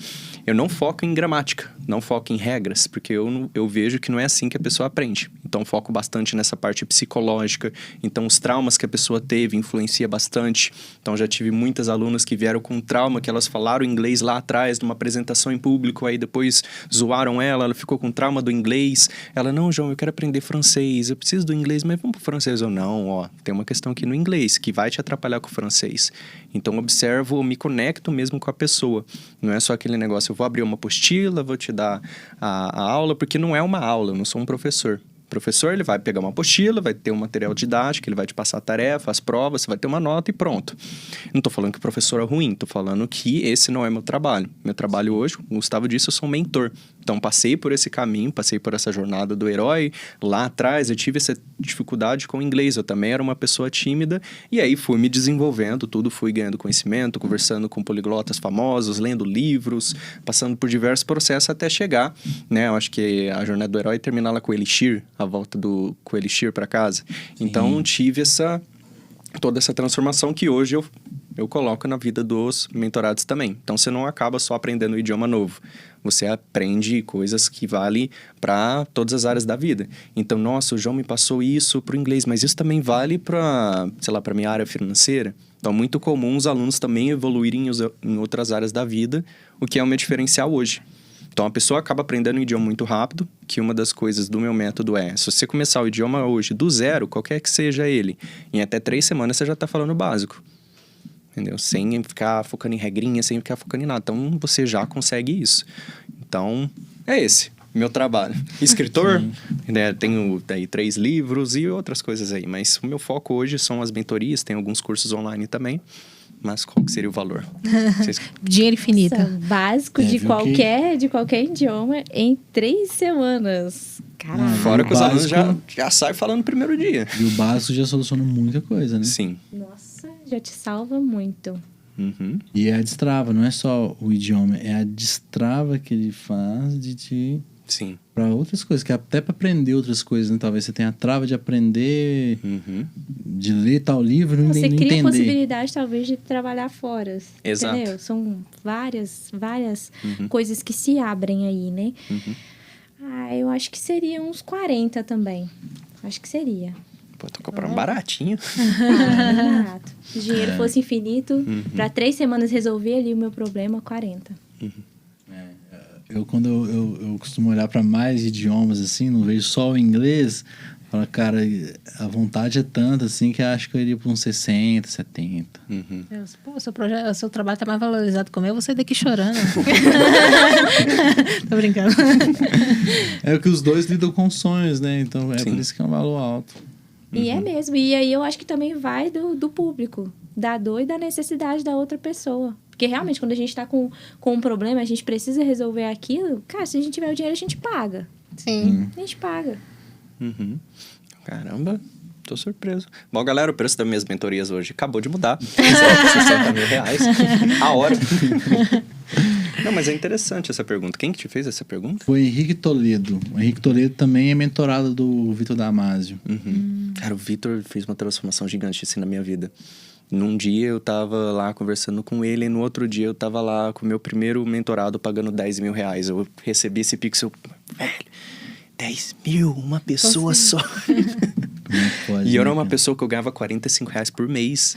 Eu não foco em gramática, não foco em regras, porque eu vejo que não é assim que a pessoa aprende. Então, foco bastante nessa parte psicológica. Então, os traumas que a pessoa teve influencia bastante. Então, já tive muitas alunas que vieram com trauma, que elas falaram inglês lá atrás, numa apresentação em público, aí depois zoaram ela ficou com trauma do inglês. Ela, não, João, eu quero aprender francês, eu preciso do inglês, mas vamos pro francês. Eu, não, ó, tem uma questão aqui no inglês que vai te atrapalhar com o francês. Então, observo, me conecto mesmo com a pessoa. Não é só aquele negócio, eu vou abrir uma apostila, vou te dar a aula, porque não é uma aula, eu não sou um professor. O professor, ele vai pegar uma apostila, vai ter um material didático, ele vai te passar a tarefa, as provas, você vai ter uma nota e pronto. Não tô falando que o professor é ruim, tô falando que esse não é meu trabalho. Meu trabalho hoje, o Gustavo disse, eu sou um mentor. Então, passei por esse caminho, passei por essa jornada do herói. Lá atrás, eu tive essa dificuldade com o inglês. Eu também era uma pessoa tímida. E aí, fui me desenvolvendo, fui ganhando conhecimento, conversando com poliglotas famosos, lendo livros, passando por diversos processos até chegar, né? Eu acho que a jornada do herói termina lá com o Elixir, a volta com o Elixir para casa. Então, tive toda essa transformação que hoje eu coloco na vida dos mentorados também. Então, você não acaba só aprendendo um idioma novo. Você aprende coisas que valem para todas as áreas da vida. Então, nossa, o João me passou isso para o inglês, mas isso também vale para, sei lá, para minha área financeira. Então, é muito comum os alunos também evoluírem em outras áreas da vida, o que é o meu diferencial hoje. Então, a pessoa acaba aprendendo um idioma muito rápido, que uma das coisas do meu método é, se você começar o idioma hoje do zero, qualquer que seja ele, em até 3 semanas você já está falando o básico. Entendeu? Sem ficar focando em regrinha, sem ficar focando em nada. Então, você já consegue isso. Então, é esse meu trabalho. Escritor, né? Tenho aí 3 livros e outras coisas aí. Mas o meu foco hoje são as mentorias, tem alguns cursos online também. Mas qual que seria o valor? Dinheiro infinito. Básico de qualquer idioma em 3 semanas. Caralho. Fora que os alunos já saem falando no primeiro dia. E o básico já soluciona muita coisa, né? Sim. Nossa, já te salva muito. Uhum. E é a destrava, não é só o idioma, é a destrava que ele faz de te... Sim. Para outras coisas, que até para aprender outras coisas, né? Talvez você tenha a trava de aprender, de ler tal livro e não Você entender. cria possibilidade, talvez, de trabalhar fora. Exato. Entendeu? São várias coisas que se abrem aí, né? Eu acho que seria uns 40 também. Acho que seria. Pô, tô comprando baratinho. Barato. Se o dinheiro fosse infinito, para 3 semanas resolver ali o meu problema, 40. Quando eu costumo olhar para mais idiomas, assim, não vejo só o inglês, falo, cara, a vontade é tanta, assim, que eu acho que eu iria para uns 60, 70. Pô, seu trabalho tá mais valorizado que o meu, você daqui chorando. Tô brincando. É que os dois lidam com sonhos, né? Então, Sim. por isso que é um valor alto. E é mesmo. E aí eu acho que também vai do público, da dor e da necessidade da outra pessoa. Porque realmente, quando a gente tá com um problema, a gente precisa resolver aquilo, cara, se a gente tiver o dinheiro, a gente paga. Sim. A gente paga. Caramba, tô surpreso. Bom, galera, o preço das minhas mentorias hoje acabou de mudar. 60 mil reais. A hora. Não, mas é interessante essa pergunta. Quem que te fez essa pergunta? Foi Henrique Toledo. O Henrique Toledo também é mentorado do Vitor Damasio. Cara, o Vitor fez uma transformação gigante assim na minha vida. Num dia eu tava lá conversando com ele, e no outro dia eu tava lá com o meu primeiro mentorado pagando 10 mil reais. Eu recebi esse pix, velho, 10 mil, uma pessoa só. Pode, E eu era né, uma cara? pessoa que eu ganhava 45 reais por mês.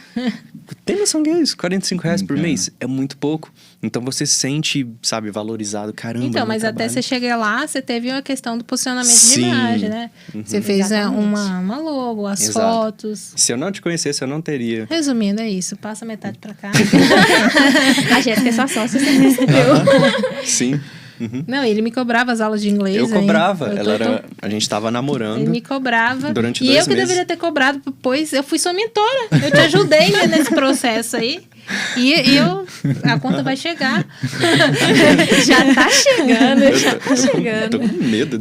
Tem noção que é isso? 45 reais por mês é muito pouco. Então você se sente, sabe, valorizado. Caramba, Então, mas até você chegar lá, você teve a questão do posicionamento de Sim. imagem, né? Você fez uma logo, as Exato. fotos. Se eu não te conhecesse, eu não teria. Resumindo, é isso. Passa metade pra cá. A Jéssica é sua sócia, você percebeu. Sim. Não, ele me cobrava as aulas de inglês. Eu hein? cobrava. Eu A gente tava namorando. Ele me cobrava. Durante e 2 eu que meses. deveria ter cobrado, pois eu fui sua mentora. Eu te ajudei né, nesse processo aí. E a conta vai chegar. Já tá chegando, já tá Eu chegando. tô com medo.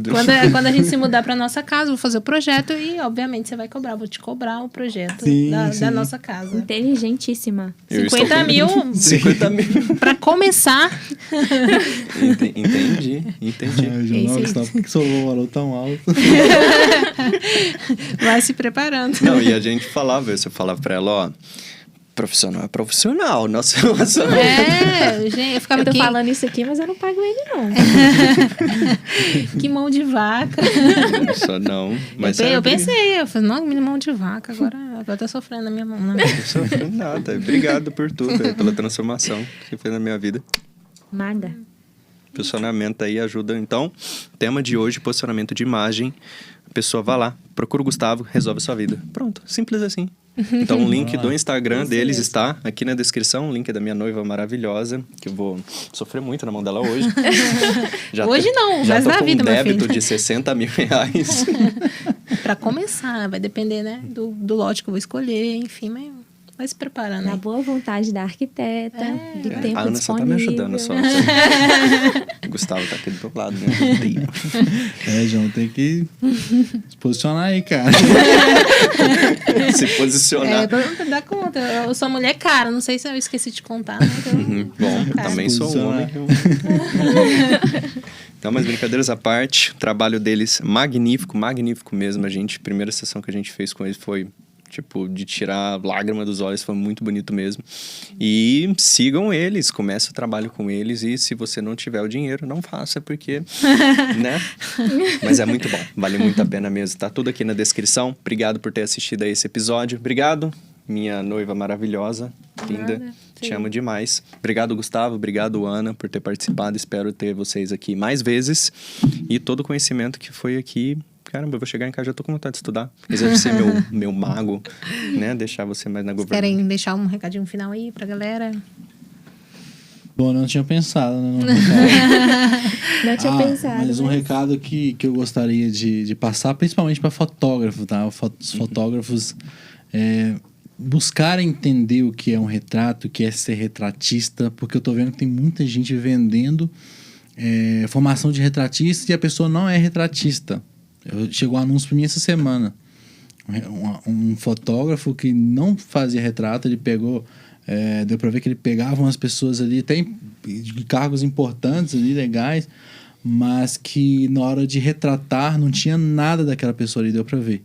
Quando a gente se mudar pra nossa casa, eu vou fazer o projeto e, obviamente, você vai cobrar. Vou te cobrar o projeto Sim, da sim. nossa casa. Inteligentíssima. Eu estou 50 com- mil 50 mil. pra começar. Entendi. Ai, João, Esse aí. Gustavo, por que você falou um valor tão alto? Vai se preparando. Não, e a gente falava, eu falava pra ela, ó, profissional é profissional, nosso relacionamento. Gente, eu ficava Eu tô aqui. falando isso aqui, mas eu não pago ele, não. Que mão de vaca. Só não, mas eu sabe, pensei, eu falei, não, minha mão de vaca, agora tá sofrendo na minha mão. Né? Não sofro nada. Obrigado por tudo, pela transformação que fez na minha vida. Maga. Posicionamento aí ajuda. Então, tema de hoje, posicionamento de imagem. A pessoa vai lá, procura o Gustavo, resolve a sua vida. Pronto, simples assim. Então, o link do Instagram Isso deles mesmo. está aqui na descrição. O link é da minha noiva maravilhosa, que eu vou sofrer muito na mão dela hoje. Hoje não, já mas tô na com vida, um meu débito filho. de 60 mil reais. Pra começar, vai depender, né, do lote que eu vou escolher, enfim, mas vai se preparando. Na Né? boa vontade da arquiteta, do tempo A Ana só tá me disponível. ajudando só. O Gustavo tá aqui do teu lado, né? João, tem que se posicionar aí, cara. Se posicionar. Dá conta, eu sou mulher cara, não sei se eu esqueci de contar, né? Bom, cara. também sou um homem. Então, mas brincadeiras à parte, o trabalho deles magnífico, magnífico mesmo. A primeira sessão que a gente fez com eles foi, tipo, de tirar a lágrima dos olhos, foi muito bonito mesmo. E sigam eles, comece o trabalho com eles. E se você não tiver o dinheiro, não faça, porque, né? Mas é muito bom, vale muito a pena mesmo. Tá tudo aqui na descrição. Obrigado por ter assistido a esse episódio. Obrigado, minha noiva maravilhosa, linda. Nada, Te sim. amo demais. Obrigado, Gustavo. Obrigado, Ana, por ter participado. Espero ter vocês aqui mais vezes. E todo o conhecimento que foi aqui. Caramba, eu vou chegar em casa, já tô com vontade de estudar. Exercer meu mago, né? Deixar você mais na governança. Querem deixar um recadinho final aí pra galera? Bom, eu não tinha pensado, né? Não tinha pensado. Mas um recado que eu gostaria de passar, principalmente para fotógrafo, tá? Os fotógrafos buscarem entender o que é um retrato, o que é ser retratista, porque eu tô vendo que tem muita gente vendendo formação de retratista e a pessoa não é retratista. Chegou um anúncio para mim essa semana. Um fotógrafo que não fazia retrato, ele pegou... deu para ver que ele pegava umas pessoas ali, tem de cargos importantes ali, legais, mas que na hora de retratar não tinha nada daquela pessoa ali, deu para ver.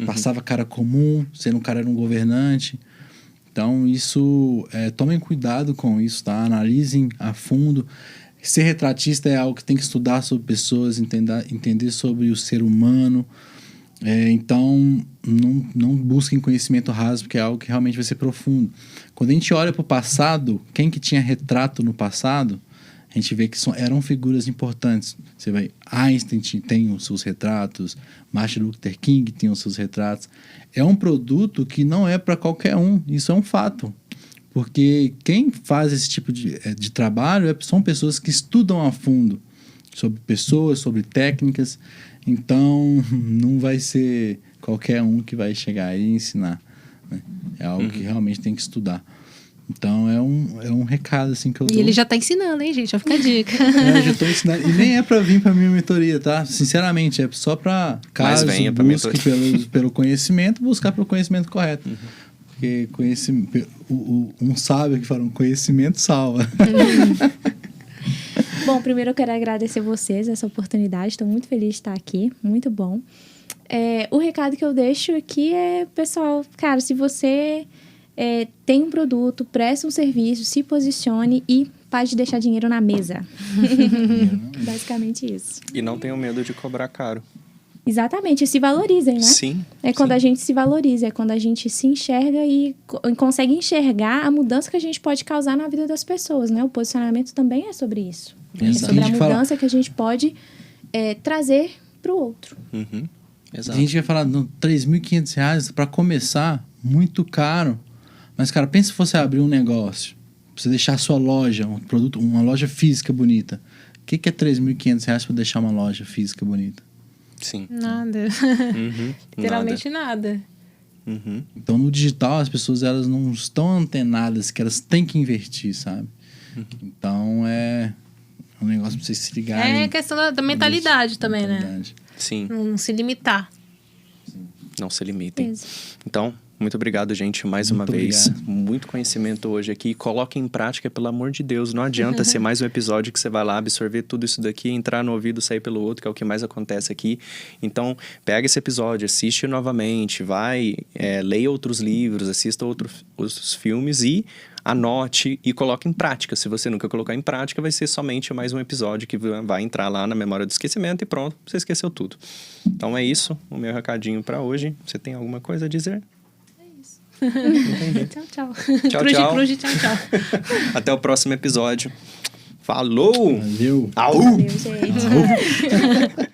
Passava cara comum, sendo um cara era um governante. Então, isso... tomem cuidado com isso, tá? Analisem a fundo. Ser retratista é algo que tem que estudar sobre pessoas, entender sobre o ser humano. Então, não busquem conhecimento raso, porque é algo que realmente vai ser profundo. Quando a gente olha para o passado, quem que tinha retrato no passado, a gente vê que eram figuras importantes. Você vai, Einstein tem os seus retratos, Martin Luther King tem os seus retratos. É um produto que não é para qualquer um, isso é um fato. Porque quem faz esse tipo de trabalho são pessoas que estudam a fundo sobre pessoas, sobre técnicas. Então, não vai ser qualquer um que vai chegar aí e ensinar, né? É algo que realmente tem que estudar. Então, é um recado assim que eu dou. E ele já tá ensinando, hein, gente? Já fica a dica. Eu já tô ensinando. E nem é pra vir pra minha mentoria, tá? Sinceramente, é só pra caso venha pra busque pelo conhecimento, buscar pelo conhecimento correto. Porque um sábio que fala, um conhecimento salva. Bom, primeiro eu quero agradecer vocês essa oportunidade. Estou muito feliz de estar aqui. Muito bom. O recado que eu deixo aqui é, pessoal, cara, se você tem um produto, presta um serviço, se posicione e pare de deixar dinheiro na mesa. Basicamente isso. E não tenham medo de cobrar caro. Exatamente, se valorizem, né? Sim. É quando a gente se valoriza, é quando a gente se enxerga e consegue enxergar a mudança que a gente pode causar na vida das pessoas, né? O posicionamento também é sobre isso. É sobre a mudança que a gente pode trazer para o outro. Exato. A gente vai falar de R$3.500 para começar, muito caro. Mas, cara, pensa se você abrir um negócio, pra você deixar a sua loja, um produto, uma loja física bonita. que é R$3.500 para deixar uma loja física bonita? Sim. Nada. Uhum. Literalmente nada. Uhum. Então, no digital, as pessoas elas não estão antenadas que elas têm que investir, sabe? Então, é um negócio para vocês se ligarem. É questão da mentalidade também, né? Mentalidade. Sim. Não se limitar. Não se limitem. Isso. Então, muito obrigado, gente, mais uma Muito vez. obrigado. Muito conhecimento hoje aqui. Coloque em prática, pelo amor de Deus. Não adianta ser mais um episódio que você vai lá absorver tudo isso daqui, entrar no ouvido, sair pelo outro, que é o que mais acontece aqui. Então, pega esse episódio, assiste novamente, leia outros livros, assista outros filmes e anote e coloque em prática. Se você nunca colocar em prática, vai ser somente mais um episódio que vai entrar lá na memória do esquecimento e pronto, você esqueceu tudo. Então é isso, o meu recadinho para hoje. Você tem alguma coisa a dizer? Tchau, tchau. Tchau, Cruz, tchau. cruz, tchau, tchau. Até o próximo episódio. Falou! Valeu! Au! Valeu, gente.